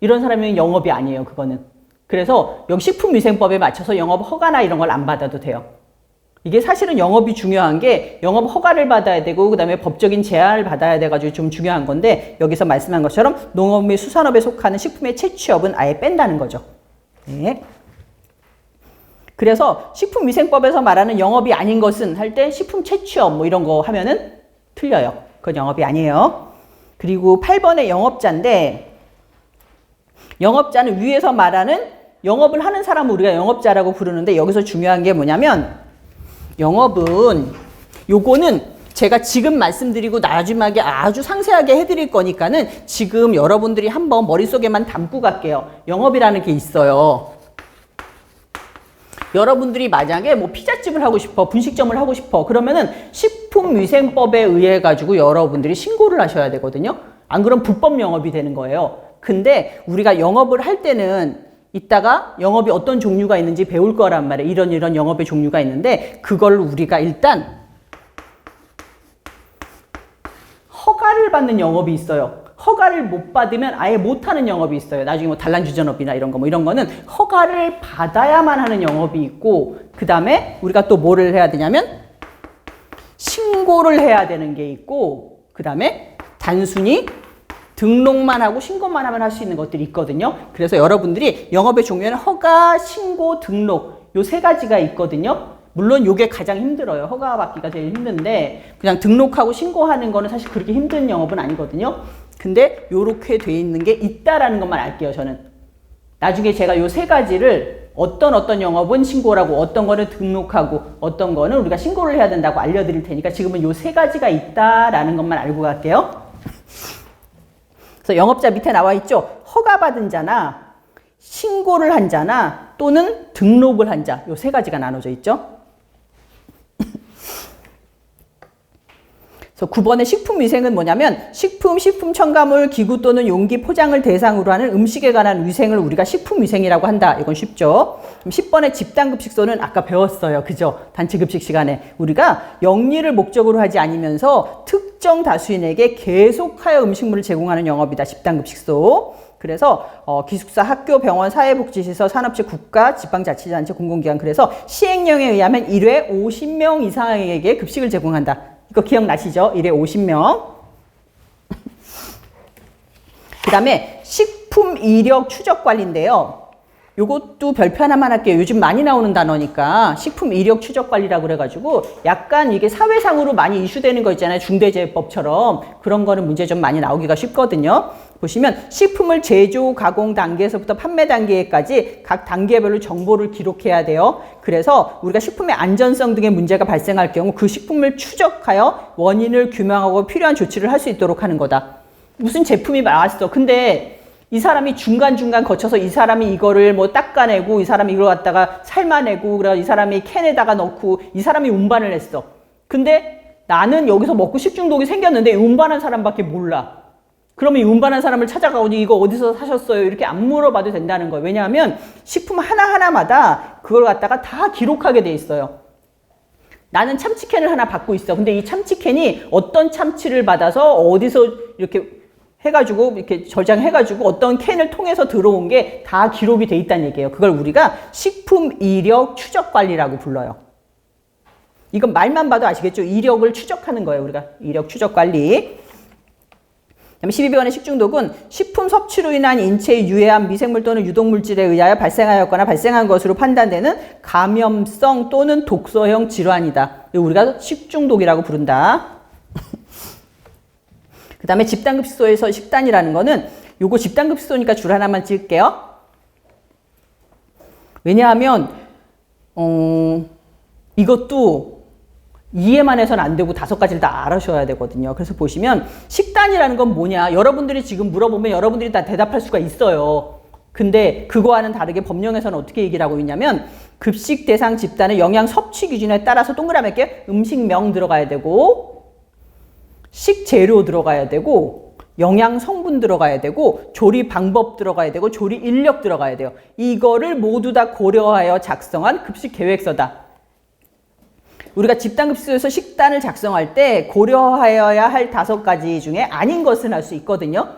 이런 사람은 영업이 아니에요, 그거는. 그래서 여기 식품위생법에 맞춰서 영업 허가나 이런 걸 안 받아도 돼요. 이게 사실은 영업이 중요한 게 영업 허가를 받아야 되고 그 다음에 법적인 제한을 받아야 돼가지고 좀 중요한 건데 여기서 말씀한 것처럼 농업 및 수산업에 속하는 식품의 채취업은 아예 뺀다는 거죠. 네. 그래서 식품위생법에서 말하는 영업이 아닌 것은 할 때 식품 채취업 뭐 이런 거 하면은 틀려요. 그건 영업이 아니에요. 그리고 8번의 영업자인데 영업자는 위에서 말하는 영업을 하는 사람을 우리가 영업자라고 부르는데 여기서 중요한 게 뭐냐면 영업은 요거는 제가 지금 말씀드리고 나중에 아주 상세하게 해드릴 거니까는 지금 여러분들이 한번 머릿속에만 담고 갈게요. 영업이라는 게 있어요. 여러분들이 만약에 뭐 피자집을 하고 싶어, 분식점을 하고 싶어 그러면은 식품위생법에 의해 가지고 여러분들이 신고를 하셔야 되거든요. 안 그러면 불법 영업이 되는 거예요. 근데 우리가 영업을 할 때는 이따가 영업이 어떤 종류가 있는지 배울 거란 말이에요. 이런 영업의 종류가 있는데 그걸 우리가 일단 허가를 받는 영업이 있어요. 허가를 못 받으면 아예 못하는 영업이 있어요. 나중에 뭐 단란주전업이나 이런 거 뭐 이런 거는 허가를 받아야만 하는 영업이 있고 그 다음에 우리가 또 뭐를 해야 되냐면 신고를 해야 되는 게 있고 그 다음에 단순히 등록만 하고 신고만 하면 할 수 있는 것들이 있거든요. 그래서 여러분들이 영업의 종류에는 허가, 신고, 등록 요 3가지가 있거든요. 물론 요게 가장 힘들어요. 허가 받기가 제일 힘든데 그냥 등록하고 신고하는 거는 사실 그렇게 힘든 영업은 아니거든요. 근데 요렇게 돼 있는 게 있다라는 것만 알게요. 저는 나중에 제가 요 3가지를 어떤 영업은 신고라고 어떤 거는 등록하고 어떤 거는 우리가 신고를 해야 된다고 알려드릴 테니까 지금은 요 3가지가 있다라는 것만 알고 갈게요. 그래서 영업자 밑에 나와 있죠. 허가받은 자나 신고를 한 자나 또는 등록을 한 자 요 3가지가 나눠져 있죠. 그래서 9번의 식품위생은 뭐냐면 식품, 식품 첨가물, 기구 또는 용기 포장을 대상으로 하는 음식에 관한 위생을 우리가 식품위생이라고 한다. 이건 쉽죠. 그럼 10번의 집단급식소는 아까 배웠어요. 그죠? 단체급식 시간에 우리가 영리를 목적으로 하지 않으면서 특정 다수인에게 계속하여 음식물을 제공하는 영업이다. 집단급식소. 그래서 기숙사, 학교, 병원, 사회복지시설, 산업체, 국가, 지방자치단체, 공공기관 그래서 시행령에 의하면 1회 50명 이상에게 급식을 제공한다. 이거 기억나시죠? 1회 50명. 그 다음에 식품 이력 추적 관리인데요. 요것도 별표 하나만 할게요. 요즘 많이 나오는 단어니까 식품 이력 추적 관리라고 그래가지고 약간 이게 사회상으로 많이 이슈되는 거 있잖아요. 중대재해법처럼 그런 거는 문제 좀 많이 나오기가 쉽거든요. 보시면 식품을 제조, 가공 단계에서부터 판매 단계까지 각 단계별로 정보를 기록해야 돼요. 그래서 우리가 식품의 안전성 등의 문제가 발생할 경우 그 식품을 추적하여 원인을 규명하고 필요한 조치를 할 수 있도록 하는 거다. 무슨 제품이 나왔어. 근데 이 사람이 중간중간 거쳐서 이 사람이 이거를 뭐 닦아내고 이 사람이 이걸 갖다가 삶아내고 그래 이 사람이 캔에다가 넣고 이 사람이 운반을 했어. 근데 나는 여기서 먹고 식중독이 생겼는데 운반한 사람밖에 몰라. 그러면 이 운반한 사람을 찾아가고 이거 어디서 사셨어요? 이렇게 안 물어봐도 된다는 거예요. 왜냐하면 식품 하나하나마다 그걸 갖다가 다 기록하게 돼 있어요. 나는 참치캔을 하나 받고 있어. 근데 이 참치캔이 어떤 참치를 받아서 어디서 이렇게 해가지고 이렇게 저장해가지고 어떤 캔을 통해서 들어온 게 다 기록이 돼 있다는 얘기예요. 그걸 우리가 식품 이력 추적 관리라고 불러요. 이건 말만 봐도 아시겠죠? 이력을 추적하는 거예요. 우리가 이력 추적 관리. 12번의 식중독은 식품 섭취로 인한 인체에 유해한 미생물 또는 유독물질에 의하여 발생하였거나 발생한 것으로 판단되는 감염성 또는 독소형 질환이다. 우리가 식중독이라고 부른다. 그 다음에 집단급식소에서 식단이라는 거는 요거 집단급식소니까 줄 하나만 찍을게요. 왜냐하면 이것도 이해만 해서는 안 되고 5가지를 다 알아셔야 되거든요. 그래서 보시면 식단이라는 건 뭐냐. 여러분들이 지금 물어보면 여러분들이 다 대답할 수가 있어요. 근데 그거와는 다르게 법령에서는 어떻게 얘기를 하고 있냐면 급식 대상 집단의 영양 섭취 기준에 따라서 동그랗게 음식명 들어가야 되고 식재료 들어가야 되고 영양 성분 들어가야 되고 조리 방법 들어가야 되고 조리 인력 들어가야 돼요. 이거를 모두 다 고려하여 작성한 급식 계획서다. 우리가 집단급식소에서 식단을 작성할 때 고려하여야 할 5가지 중에 아닌 것은 할 수 있거든요.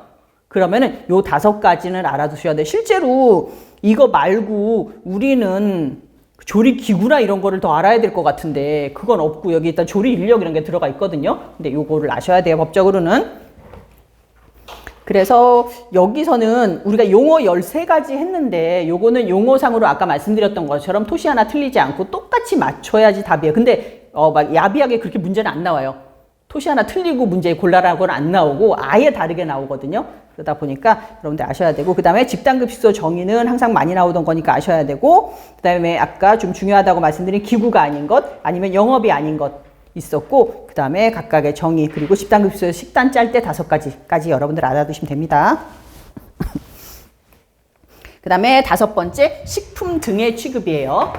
그러면은 요 5가지는 알아두셔야 돼요. 실제로 이거 말고 우리는 조리 기구나 이런 거를 더 알아야 될 것 같은데 그건 없고 여기 일단 조리 인력 이런 게 들어가 있거든요. 근데 요거를 아셔야 돼요. 법적으로는. 그래서 여기서는 우리가 용어 13가지 했는데 요거는 용어상으로 아까 말씀드렸던 것처럼 토시 하나 틀리지 않고 똑같이 맞춰야지 답이에요. 근데 막 야비하게 그렇게 문제는 안 나와요. 토시 하나 틀리고 문제 골라라고는 안 나오고 아예 다르게 나오거든요. 그러다 보니까 여러분들 아셔야 되고 그 다음에 집단급식소 정의는 항상 많이 나오던 거니까 아셔야 되고 그 다음에 아까 좀 중요하다고 말씀드린 기구가 아닌 것 아니면 영업이 아닌 것 있었고 그 다음에 각각의 정의 그리고 집단급식소에서 식단 짤 때 5가지까지 여러분들 알아두시면 됩니다. 그 다음에 5번째 식품 등의 취급이에요.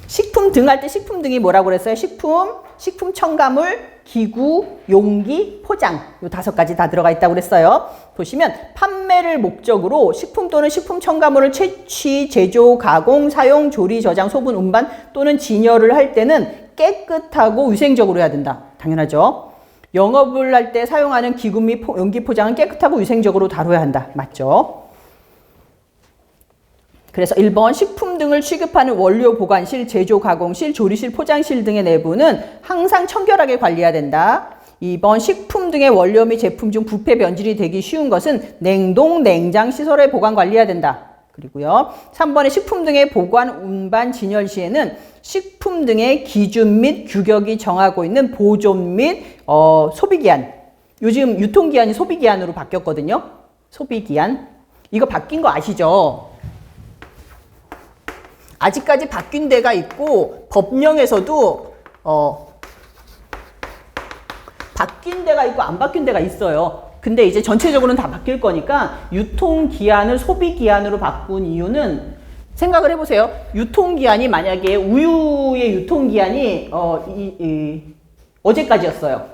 식품 등 할 때 식품 등이 뭐라고 그랬어요? 식품 첨가물, 기구, 용기, 포장 요 5가지 다 들어가 있다고 그랬어요. 보시면 판매를 목적으로 식품 또는 식품 첨가물을 채취, 제조, 가공, 사용, 조리, 저장, 소분, 운반 또는 진열을 할 때는 깨끗하고 위생적으로 해야 된다. 당연하죠. 영업을 할 때 사용하는 기구 및 용기 포장은 깨끗하고 위생적으로 다뤄야 한다. 맞죠? 그래서 1번 식품 등을 취급하는 원료 보관실, 제조 가공실, 조리실, 포장실 등의 내부는 항상 청결하게 관리해야 된다. 2번 식품 등의 원료 및 제품 중 부패 변질이 되기 쉬운 것은 냉동, 냉장 시설에 보관 관리해야 된다. 그리고요. 3번에 식품 등의 보관, 운반, 진열 시에는 식품 등의 기준 및 규격이 정하고 있는 보존 및 소비기한. 요즘 유통기한이 소비기한으로 바뀌었거든요. 소비기한. 이거 바뀐 거 아시죠? 아직까지 바뀐 데가 있고 법령에서도 바뀐 데가 있고 안 바뀐 데가 있어요. 근데 이제 전체적으로는 다 바뀔 거니까 유통기한을 소비기한으로 바꾼 이유는 생각을 해보세요. 유통기한이 만약에 우유의 유통기한이 어제까지였어요.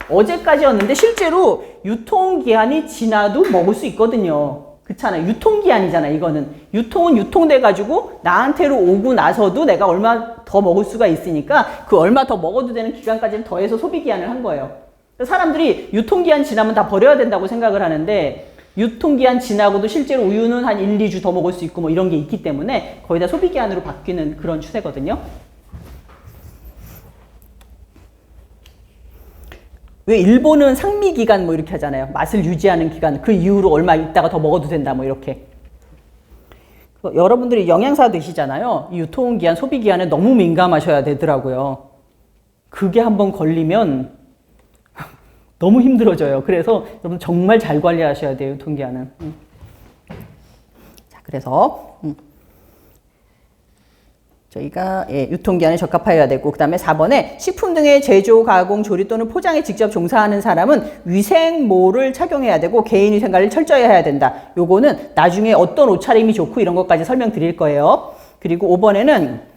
어제까지였는데 실제로 유통기한이 지나도 먹을 수 있거든요. 그렇잖아요. 유통기한이잖아. 이거는 유통은 유통돼가지고 나한테로 오고 나서도 내가 얼마 더 먹을 수가 있으니까 그 얼마 더 먹어도 되는 기간까지는 더해서 소비기한을 한 거예요. 사람들이 유통기한 지나면 다 버려야 된다고 생각을 하는데 유통기한 지나고도 실제로 우유는 한 1, 2주 더 먹을 수 있고 뭐 이런 게 있기 때문에 거의 다 소비기한으로 바뀌는 그런 추세거든요. 왜 일본은 상미기간 뭐 이렇게 하잖아요. 맛을 유지하는 기간. 그 이후로 얼마 있다가 더 먹어도 된다 뭐 이렇게. 여러분들이 영양사 드시잖아요. 이 유통기한, 소비기한에 너무 민감하셔야 되더라고요. 그게 한번 걸리면 너무 힘들어져요. 그래서 여러분 정말 잘 관리하셔야 돼요, 유통기한은. 자, 그래서 저희가 유통기한에 적합해야 되고, 그 다음에 4번에 식품 등의 제조, 가공, 조리 또는 포장에 직접 종사하는 사람은 위생모를 착용해야 되고 개인위생관리를 철저히 해야 된다. 요거는 나중에 어떤 옷차림이 좋고 이런 것까지 설명드릴 거예요. 그리고 5번에는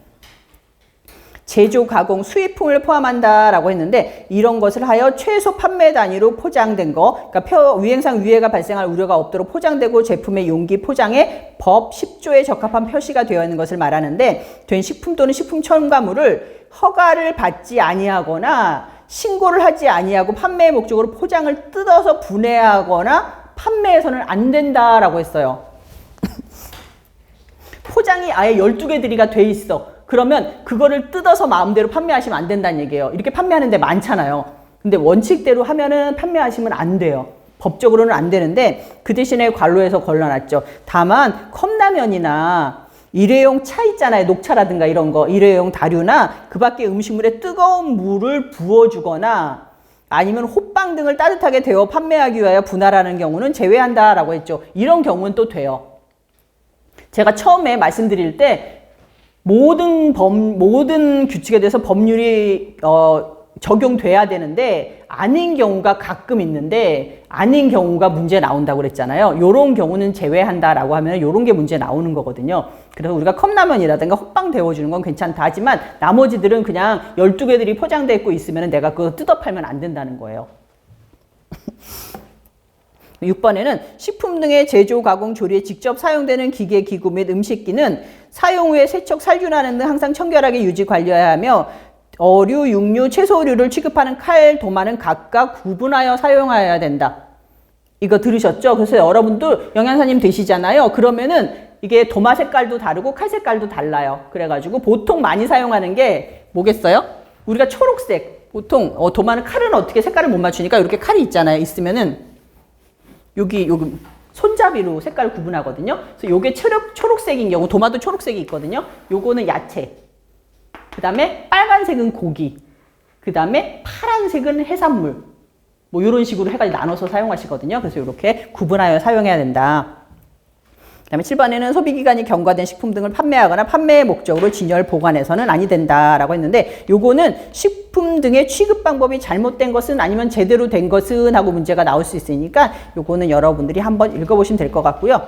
제조, 가공, 수입품을 포함한다라고 했는데 이런 것을 하여 최소 판매 단위로 포장된 거, 그러니까 위행상 위해가 발생할 우려가 없도록 포장되고 제품의 용기 포장에 법 10조에 적합한 표시가 되어 있는 것을 말하는데, 된 식품 또는 식품 첨가물을 허가를 받지 아니하거나 신고를 하지 아니하고 판매의 목적으로 포장을 뜯어서 분해하거나 판매해서는 안 된다라고 했어요. 포장이 아예 12개들이가 돼 있어. 그러면 그거를 뜯어서 마음대로 판매하시면 안 된다는 얘기예요. 이렇게 판매하는 데 많잖아요. 근데 원칙대로 하면은 판매하시면 안 돼요. 법적으로는 안 되는데 그 대신에 관로에서 걸러놨죠. 다만 컵라면이나 일회용 차 있잖아요. 녹차라든가 이런 거, 일회용 다류나 그 밖에 음식물에 뜨거운 물을 부어주거나 아니면 호빵 등을 따뜻하게 데워 판매하기 위하여 분할하는 경우는 제외한다라고 했죠. 이런 경우는 또 돼요. 제가 처음에 말씀드릴 때 모든 규칙에 대해서 법률이 적용돼야 되는데 아닌 경우가 가끔 있는데 아닌 경우가 문제 나온다고 그랬잖아요. 요런 경우는 제외한다라고 하면 요런 게 문제 나오는 거거든요. 그래서 우리가 컵라면이라든가 호빵 데워주는 건 괜찮다 하지만 나머지들은 그냥 12개들이 포장되어 있고 있으면 내가 그거 뜯어 팔면 안 된다는 거예요. 6번에는 식품 등의 제조, 가공, 조리에 직접 사용되는 기계, 기구 및 음식기는 사용 후에 세척, 살균하는 등 항상 청결하게 유지 관리해야 하며 어류, 육류, 채소류를 취급하는 칼, 도마는 각각 구분하여 사용해야 된다. 이거 들으셨죠? 그래서 여러분들 영양사님 되시잖아요. 그러면은 이게 도마 색깔도 다르고 칼 색깔도 달라요. 그래가지고 보통 많이 사용하는 게 뭐겠어요? 우리가 초록색, 보통 도마는 칼은 어떻게 색깔을 못 맞추니까 이렇게 칼이 있잖아요. 있으면은 여기 손잡이로 색깔을 구분하거든요. 그래서 요게 초록색인 경우, 도마도 초록색이 있거든요. 요거는 야채. 그 다음에 빨간색은 고기. 그 다음에 파란색은 해산물. 뭐 이런 식으로 해가지고 나눠서 사용하시거든요. 그래서 이렇게 구분하여 사용해야 된다. 그 다음에 7번에는 소비기간이 경과된 식품 등을 판매하거나 판매의 목적으로 진열, 보관해서는 아니 된다라고 했는데 요거는 식품 등의 취급 방법이 잘못된 것은 아니면 제대로 된 것은 하고 문제가 나올 수 있으니까 요거는 여러분들이 한번 읽어보시면 될 것 같고요.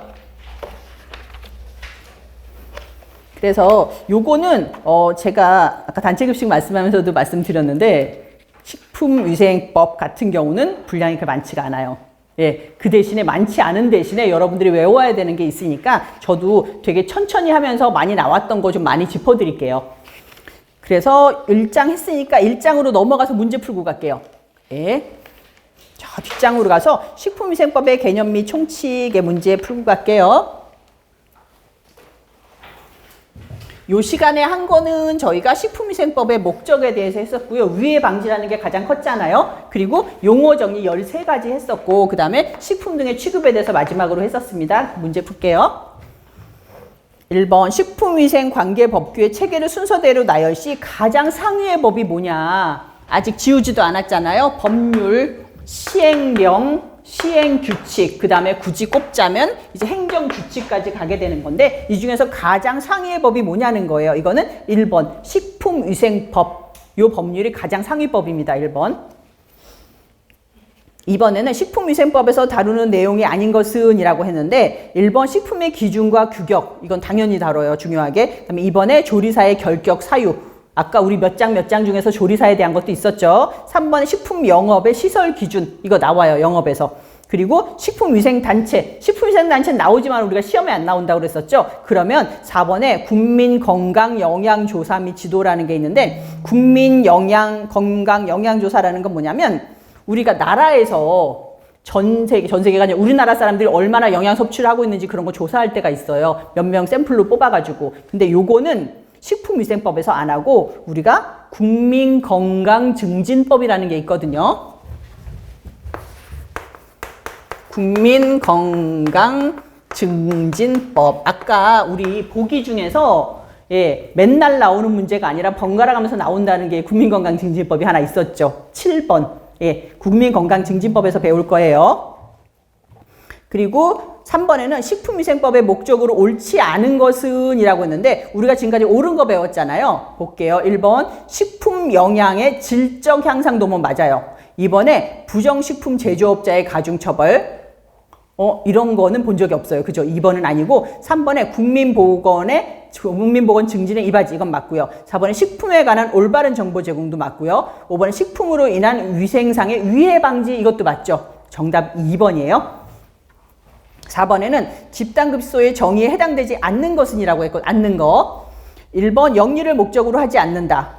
그래서 요거는 제가 아까 단체급식 말씀하면서도 말씀드렸는데 식품위생법 같은 경우는 분량이 그렇게 많지가 않아요. 예, 그 대신에 많지 않은 대신에 여러분들이 외워야 되는 게 있으니까 저도 되게 천천히 하면서 많이 나왔던 거 좀 많이 짚어드릴게요. 그래서 1장 했으니까 1장으로 넘어가서 문제 풀고 갈게요. 예. 저 뒷장으로 가서 식품위생법의 개념 및 총칙의 문제 풀고 갈게요. 요 시간에 한 거는 저희가 식품위생법의 목적에 대해서 했었고요. 위해 방지라는 게 가장 컸잖아요. 그리고 용어 정리 13가지 했었고 그 다음에 식품 등의 취급에 대해서 마지막으로 했었습니다. 문제 풀게요. 1번 식품위생관계법규의 체계를 순서대로 나열시 가장 상위의 법이 뭐냐. 아직 지우지도 않았잖아요. 법률, 시행령, 시행규칙, 그 다음에 굳이 꼽자면 이제 행정규칙까지 가게 되는 건데 이 중에서 가장 상위의 법이 뭐냐는 거예요. 이거는 1번 식품위생법. 이 법률이 가장 상위법입니다. 1번. 2번에는 식품위생법에서 다루는 내용이 아닌 것은 이라고 했는데 1번 식품의 기준과 규격. 이건 당연히 다뤄요. 중요하게. 그다음에 2번에 조리사의 결격 사유. 아까 우리 몇 장 중에서 조리사에 대한 것도 있었죠. 3번에 식품 영업의 시설 기준. 이거 나와요. 영업에서. 그리고 식품위생단체. 식품위생단체는 나오지만 우리가 시험에 안 나온다고 그랬었죠. 그러면 4번에 국민건강영양조사 및 지도라는 게 있는데 국민건강영양조사라는 건 뭐냐면 우리가 나라에서 전 세계가 아니라 우리나라 사람들이 얼마나 영양 섭취를 하고 있는지 그런 거 조사할 때가 있어요. 몇 명 샘플로 뽑아가지고. 근데 요거는 식품위생법에서 안 하고 우리가 국민건강증진법이라는 게 있거든요. 국민건강증진법. 증진법. 아까 우리 보기 중에서 예, 맨날 나오는 문제가 아니라 번갈아 가면서 나온다는 게 국민건강증진법이 하나 있었죠. 7번. 예, 국민건강증진법에서 배울 거예요. 그리고 3번에는 식품위생법의 목적으로 옳지 않은 것은 이라고 했는데 우리가 지금까지 옳은 거 배웠잖아요. 볼게요. 1번 식품 영양의 질적 향상 도모 맞아요. 2번에 부정식품 제조업자의 가중처벌 이런 거는 본 적이 없어요. 그죠? 2번은 아니고 3번에 국민보건 증진에 이바지 이건 맞고요. 4번에 식품에 관한 올바른 정보 제공도 맞고요. 5번에 식품으로 인한 위생상의 위해 방지 이것도 맞죠. 정답 2번이에요. 4번에는 집단급소의 정의에 해당되지 않는 것은 이라고 했고 않는 거. 1번 영리를 목적으로 하지 않는다.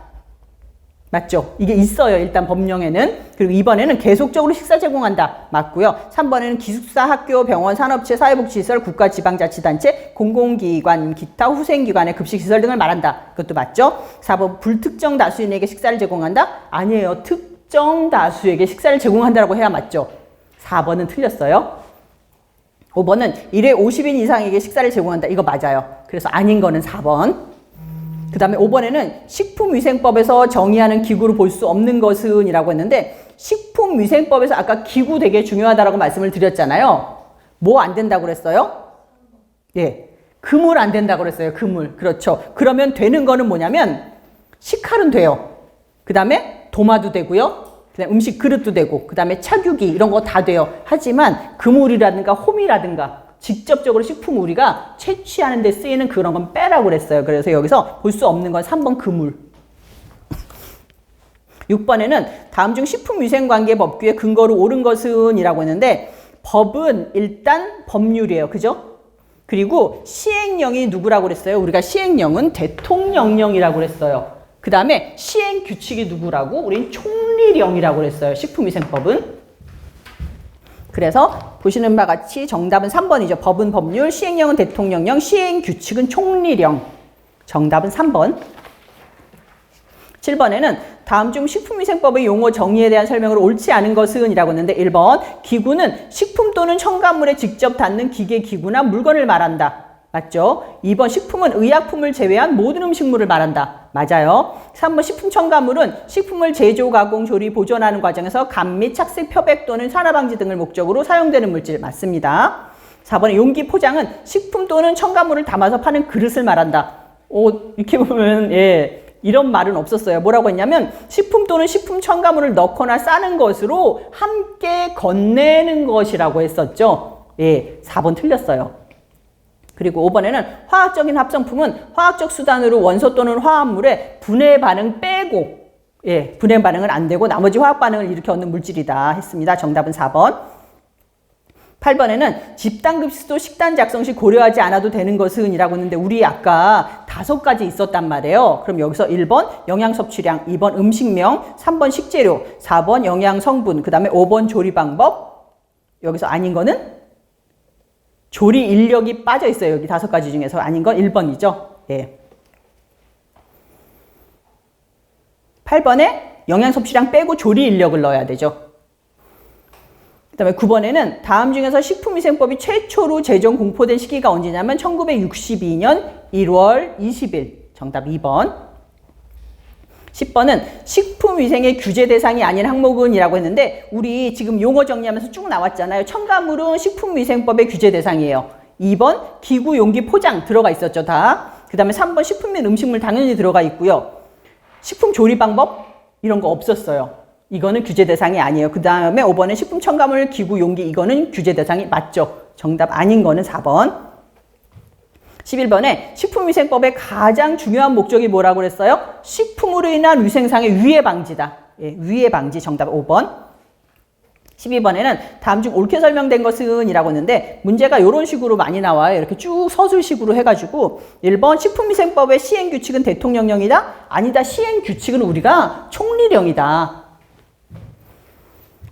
맞죠? 이게 있어요. 일단 법령에는. 그리고 2번에는 계속적으로 식사 제공한다. 맞고요. 3번에는 기숙사, 학교, 병원, 산업체, 사회복지시설, 국가, 지방자치단체, 공공기관, 기타 후생기관의 급식시설 등을 말한다. 그것도 맞죠? 4번 불특정 다수인에게 식사를 제공한다? 아니에요. 특정 다수에게 식사를 제공한다라고 해야 맞죠? 4번은 틀렸어요. 5번은 1회 50인 이상에게 식사를 제공한다. 이거 맞아요. 그래서 아닌 거는 4번. 그 다음에 5번에는 식품위생법에서 정의하는 기구로 볼 수 없는 것은 이라고 했는데 식품위생법에서 아까 기구 되게 중요하다라고 말씀을 드렸잖아요. 뭐 안 된다고 그랬어요? 예, 그물 안 된다고 그랬어요. 그물. 그렇죠. 그러면 되는 거는 뭐냐면 식칼은 돼요. 그 다음에 도마도 되고요. 그다음에 음식 그릇도 되고 그 다음에 차규기 이런 거 다 돼요. 하지만 그물이라든가 홈이라든가 직접적으로 식품 우리가 채취하는 데 쓰이는 그런 건 빼라고 그랬어요. 그래서 여기서 볼 수 없는 건 3번 그물. 6번에는 다음 중 식품위생관계법규의 근거로 옳은 것은 이라고 했는데 법은 일단 법률이에요. 그죠? 그리고 시행령이 누구라고 그랬어요? 우리가 시행령은 대통령령이라고 그랬어요. 그 다음에 시행규칙이 누구라고? 우린 총리령이라고 그랬어요. 식품위생법은. 그래서 보시는 바와 같이 정답은 3번이죠. 법은 법률, 시행령은 대통령령, 시행규칙은 총리령. 정답은 3번. 7번에는 다음 중 식품위생법의 용어 정의에 대한 설명을 옳지 않은 것은 이라고 했는데 1번 기구는 식품 또는 첨가물에 직접 닿는 기계, 기구나 물건을 말한다. 맞죠? 2번 식품은 의약품을 제외한 모든 음식물을 말한다. 맞아요. 3번 식품 첨가물은 식품을 제조, 가공, 조리, 보존하는 과정에서 감 및 착색, 표백 또는 산화방지 등을 목적으로 사용되는 물질. 맞습니다. 4번의 용기 포장은 식품 또는 첨가물을 담아서 파는 그릇을 말한다. 이렇게 보면 예, 이런 말은 없었어요. 뭐라고 했냐면 식품 또는 식품 첨가물을 넣거나 싸는 것으로 함께 건네는 것이라고 했었죠. 예, 4번 틀렸어요. 그리고 5번에는 화학적인 합성품은 화학적 수단으로 원소 또는 화합물의 분해 반응 빼고 예, 분해 반응은 안 되고 나머지 화학 반응을 일으켜 얻는 물질이다 했습니다. 정답은 4번. 8번에는 집단급식도 식단 작성 시 고려하지 않아도 되는 것은 이라고 했는데 우리 아까 5가지 있었단 말이에요. 그럼 여기서 1번 영양 섭취량, 2번 음식명, 3번 식재료, 4번 영양 성분, 그 다음에 5번 조리 방법. 여기서 아닌 거는 조리 인력이 빠져 있어요. 여기 5가지 중에서 아닌 건 1번이죠. 예. 8번에 영양 섭취량 빼고 조리 인력을 넣어야 되죠. 그 다음에 9번에는 다음 중에서 식품위생법이 최초로 제정 공포된 시기가 언제냐면 1962년 1월 20일. 정답 2번. 10번은 식품위생의 규제 대상이 아닌 항목은 이라고 했는데 우리 지금 용어 정리하면서 쭉 나왔잖아요. 첨가물은 식품위생법의 규제 대상이에요. 2번 기구, 용기, 포장 들어가 있었죠. 다. 그 다음에 3번 식품 및 음식물 당연히 들어가 있고요. 식품 조리 방법 이런 거 없었어요. 이거는 규제 대상이 아니에요. 그 다음에 5번에 식품 첨가물, 기구, 용기 이거는 규제 대상이 맞죠. 정답 아닌 거는 4번. 11번에 식품위생법의 가장 중요한 목적이 뭐라고 그랬어요? 식품으로 인한 위생상의 위해 방지다. 예, 위해 방지. 정답 5번. 12번에는 다음 중 옳게 설명된 것은 이라고 했는데 문제가 이런 식으로 많이 나와요. 이렇게 쭉 서술식으로 해가지고 1번 식품위생법의 시행규칙은 대통령령이다? 아니다. 시행규칙은 우리가 총리령이다.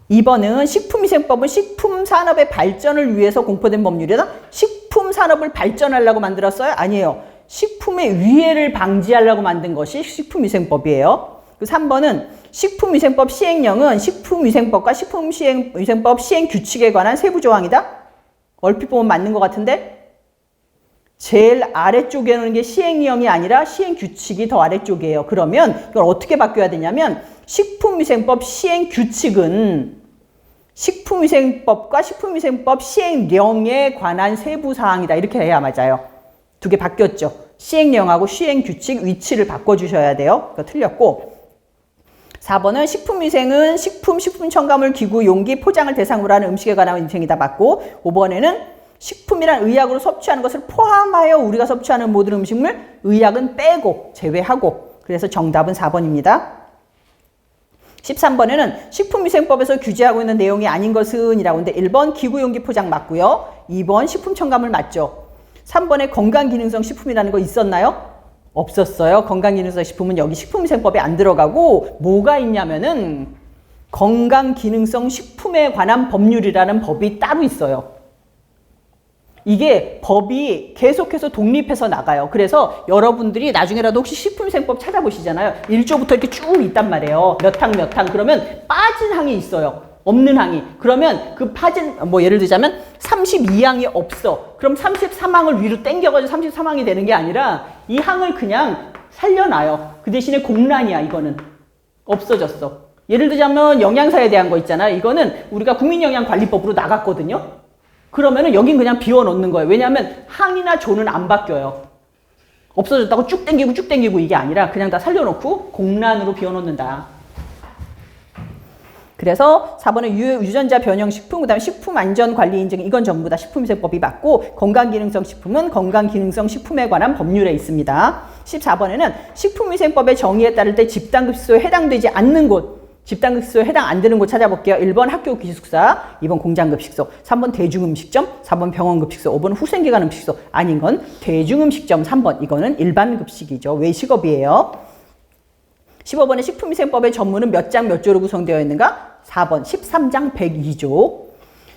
2번은 식품위생법은 식품산업의 발전을 위해서 공포된 법률이다. 식품산업을 발전하려고 만들었어요? 아니에요. 식품의 위해를 방지하려고 만든 것이 식품위생법이에요. 그 3번은 식품위생법 시행령은 식품위생법과 식품위생법 시행규칙에 관한 세부 조항이다. 얼핏 보면 맞는 것 같은데 제일 아래쪽에 있는 게 시행령이 아니라 시행규칙이 더 아래쪽이에요. 그러면 이걸 어떻게 바뀌어야 되냐면 식품위생법 시행규칙은 식품위생법과 식품위생법 시행령에 관한 세부사항이다. 이렇게 해야 맞아요. 두 개 바뀌었죠. 시행령하고 시행규칙 위치를 바꿔주셔야 돼요. 그거 틀렸고 4번은 식품위생은 식품, 식품첨가물, 기구, 용기, 포장을 대상으로 하는 음식에 관한 위생이다. 맞고 5번에는 식품이란 의약으로 섭취하는 것을 포함하여 우리가 섭취하는 모든 음식물, 의약은 빼고 제외하고 그래서 정답은 4번입니다. 13번에는 식품위생법에서 규제하고 있는 내용이 아닌 것은 이라고 하는데 1번 기구용기 포장 맞고요. 2번 식품첨가물 맞죠. 3번에 건강기능성 식품이라는 거 있었나요? 없었어요. 건강기능성 식품은 여기 식품위생법에 안 들어가고 뭐가 있냐면은 건강기능성 식품에 관한 법률이라는 법이 따로 있어요. 이게 법이 계속해서 독립해서 나가요. 그래서 여러분들이 나중에라도 혹시 식품위생법 찾아보시잖아요. 1조부터 이렇게 쭉 있단 말이에요. 몇 항 몇 항. 그러면 빠진 항이 있어요. 없는 항이. 그러면 그 빠진 뭐 예를 들자면 32항이 없어. 그럼 33항을 위로 당겨가지고 33항이 되는 게 아니라 이 항을 그냥 살려놔요. 그 대신에 공란이야. 이거는 없어졌어. 예를 들자면 영양사에 대한 거 있잖아요. 이거는 우리가 국민영양관리법으로 나갔거든요. 그러면은 여긴 그냥 비워놓는 거예요. 왜냐하면 항이나 조는 안 바뀌어요. 없어졌다고 쭉 당기고 이게 아니라 그냥 다 살려놓고 공란으로 비워놓는다. 그래서 4번은 유전자 변형식품, 그 다음에 식품안전관리인증 이건 전부 다 식품위생법이 맞고 건강기능성 식품은 건강기능성 식품에 관한 법률에 있습니다. 14번에는 식품위생법의 정의에 따를 때 집단급식소에 해당되지 않는 곳 집단급식소에 해당 안 되는 곳 찾아볼게요. 1번 학교 기숙사, 2번 공장급식소, 3번 대중음식점, 4번 병원급식소, 5번 후생기관 음식소. 아닌 건 대중음식점 3번. 이거는 일반급식이죠. 외식업이에요. 15번의 식품위생법의 전문은 몇 장 몇 조로 구성되어 있는가? 4번 13장 102조.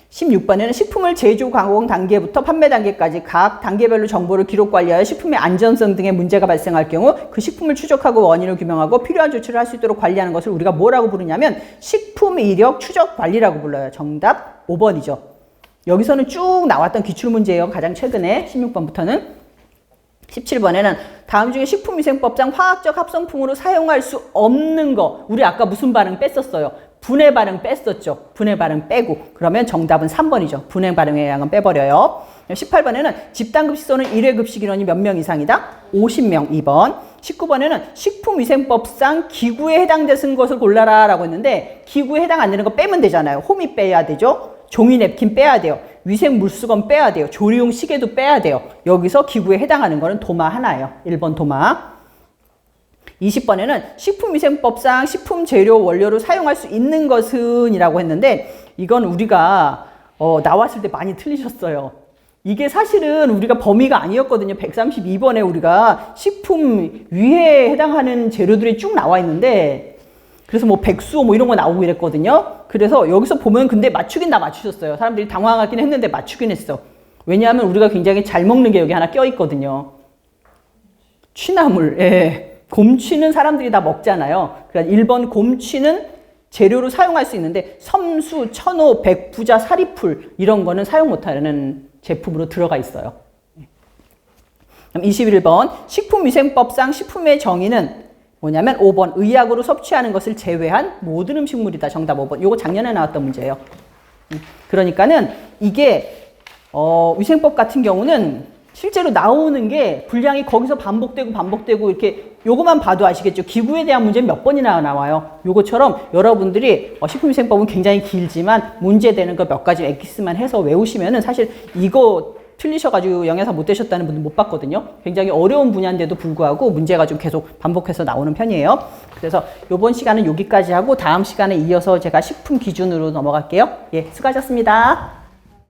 16번에는 식품을 제조, 가공 단계부터 판매 단계까지 각 단계별로 정보를 기록 관리하여 식품의 안전성 등의 문제가 발생할 경우 그 식품을 추적하고 원인을 규명하고 필요한 조치를 할 수 있도록 관리하는 것을 우리가 뭐라고 부르냐면 식품 이력 추적 관리라고 불러요. 정답 5번이죠. 여기서는 쭉 나왔던 기출문제예요. 가장 최근에 16번부터는. 17번에는 다음 중에 식품위생법상 화학적 합성품으로 사용할 수 없는 거. 우리 아까 무슨 반응 뺐었어요? 분해 반응 뺐었죠. 분해 반응 빼고. 그러면 정답은 3번이죠. 분해 반응의 양은 빼버려요. 18번에는 집단급식소는 1회 급식 인원이 몇 명 이상이다? 50명 2번. 19번에는 식품위생법상 기구에 해당되는 것을 골라라 라고 했는데 기구에 해당 안 되는 거 빼면 되잖아요. 호미 빼야 되죠. 종이 냅킨 빼야 돼요. 위생 물수건 빼야 돼요. 조리용 시계도 빼야 돼요. 여기서 기구에 해당하는 거는 도마 하나예요. 1번 도마. 20번에는 식품위생법상 식품 재료 원료로 사용할 수 있는 것은 이라고 했는데 이건 우리가 나왔을 때 많이 틀리셨어요. 이게 사실은 우리가 범위가 아니었거든요. 132번에 우리가 식품 위에 해당하는 재료들이 쭉 나와 있는데 그래서 뭐 백수호 뭐 이런 거 나오고 이랬거든요. 그래서 여기서 보면 근데 맞추긴 다 맞추셨어요. 사람들이 당황하긴 했는데 맞추긴 했어. 왜냐하면 우리가 굉장히 잘 먹는 게 여기 하나 껴있거든요. 취나물. 예. 곰취는 사람들이 다 먹잖아요. 그러니까 1번 곰취는 재료로 사용할 수 있는데 섬수, 천호, 백부자, 사리풀 이런 거는 사용 못하는 제품으로 들어가 있어요. 그럼 21번 식품위생법상 식품의 정의는 뭐냐면 5번 의약으로 섭취하는 것을 제외한 모든 음식물이다. 정답 5번. 요거 작년에 나왔던 문제예요. 그러니까는 이게 위생법 같은 경우는 실제로 나오는 게 분량이 거기서 반복되고 이렇게 요거만 봐도 아시겠죠? 기구에 대한 문제는 몇 번이나 나와요. 요거처럼 여러분들이 식품위생법은 굉장히 길지만 문제되는 거 몇 가지 엑기스만 해서 외우시면은 사실 이거 틀리셔가지고 영양사 못 되셨다는 분들 못 봤거든요. 굉장히 어려운 분야인데도 불구하고 문제가 좀 계속 반복해서 나오는 편이에요. 그래서 요번 시간은 여기까지 하고 다음 시간에 이어서 제가 식품 기준으로 넘어갈게요. 예, 수고하셨습니다.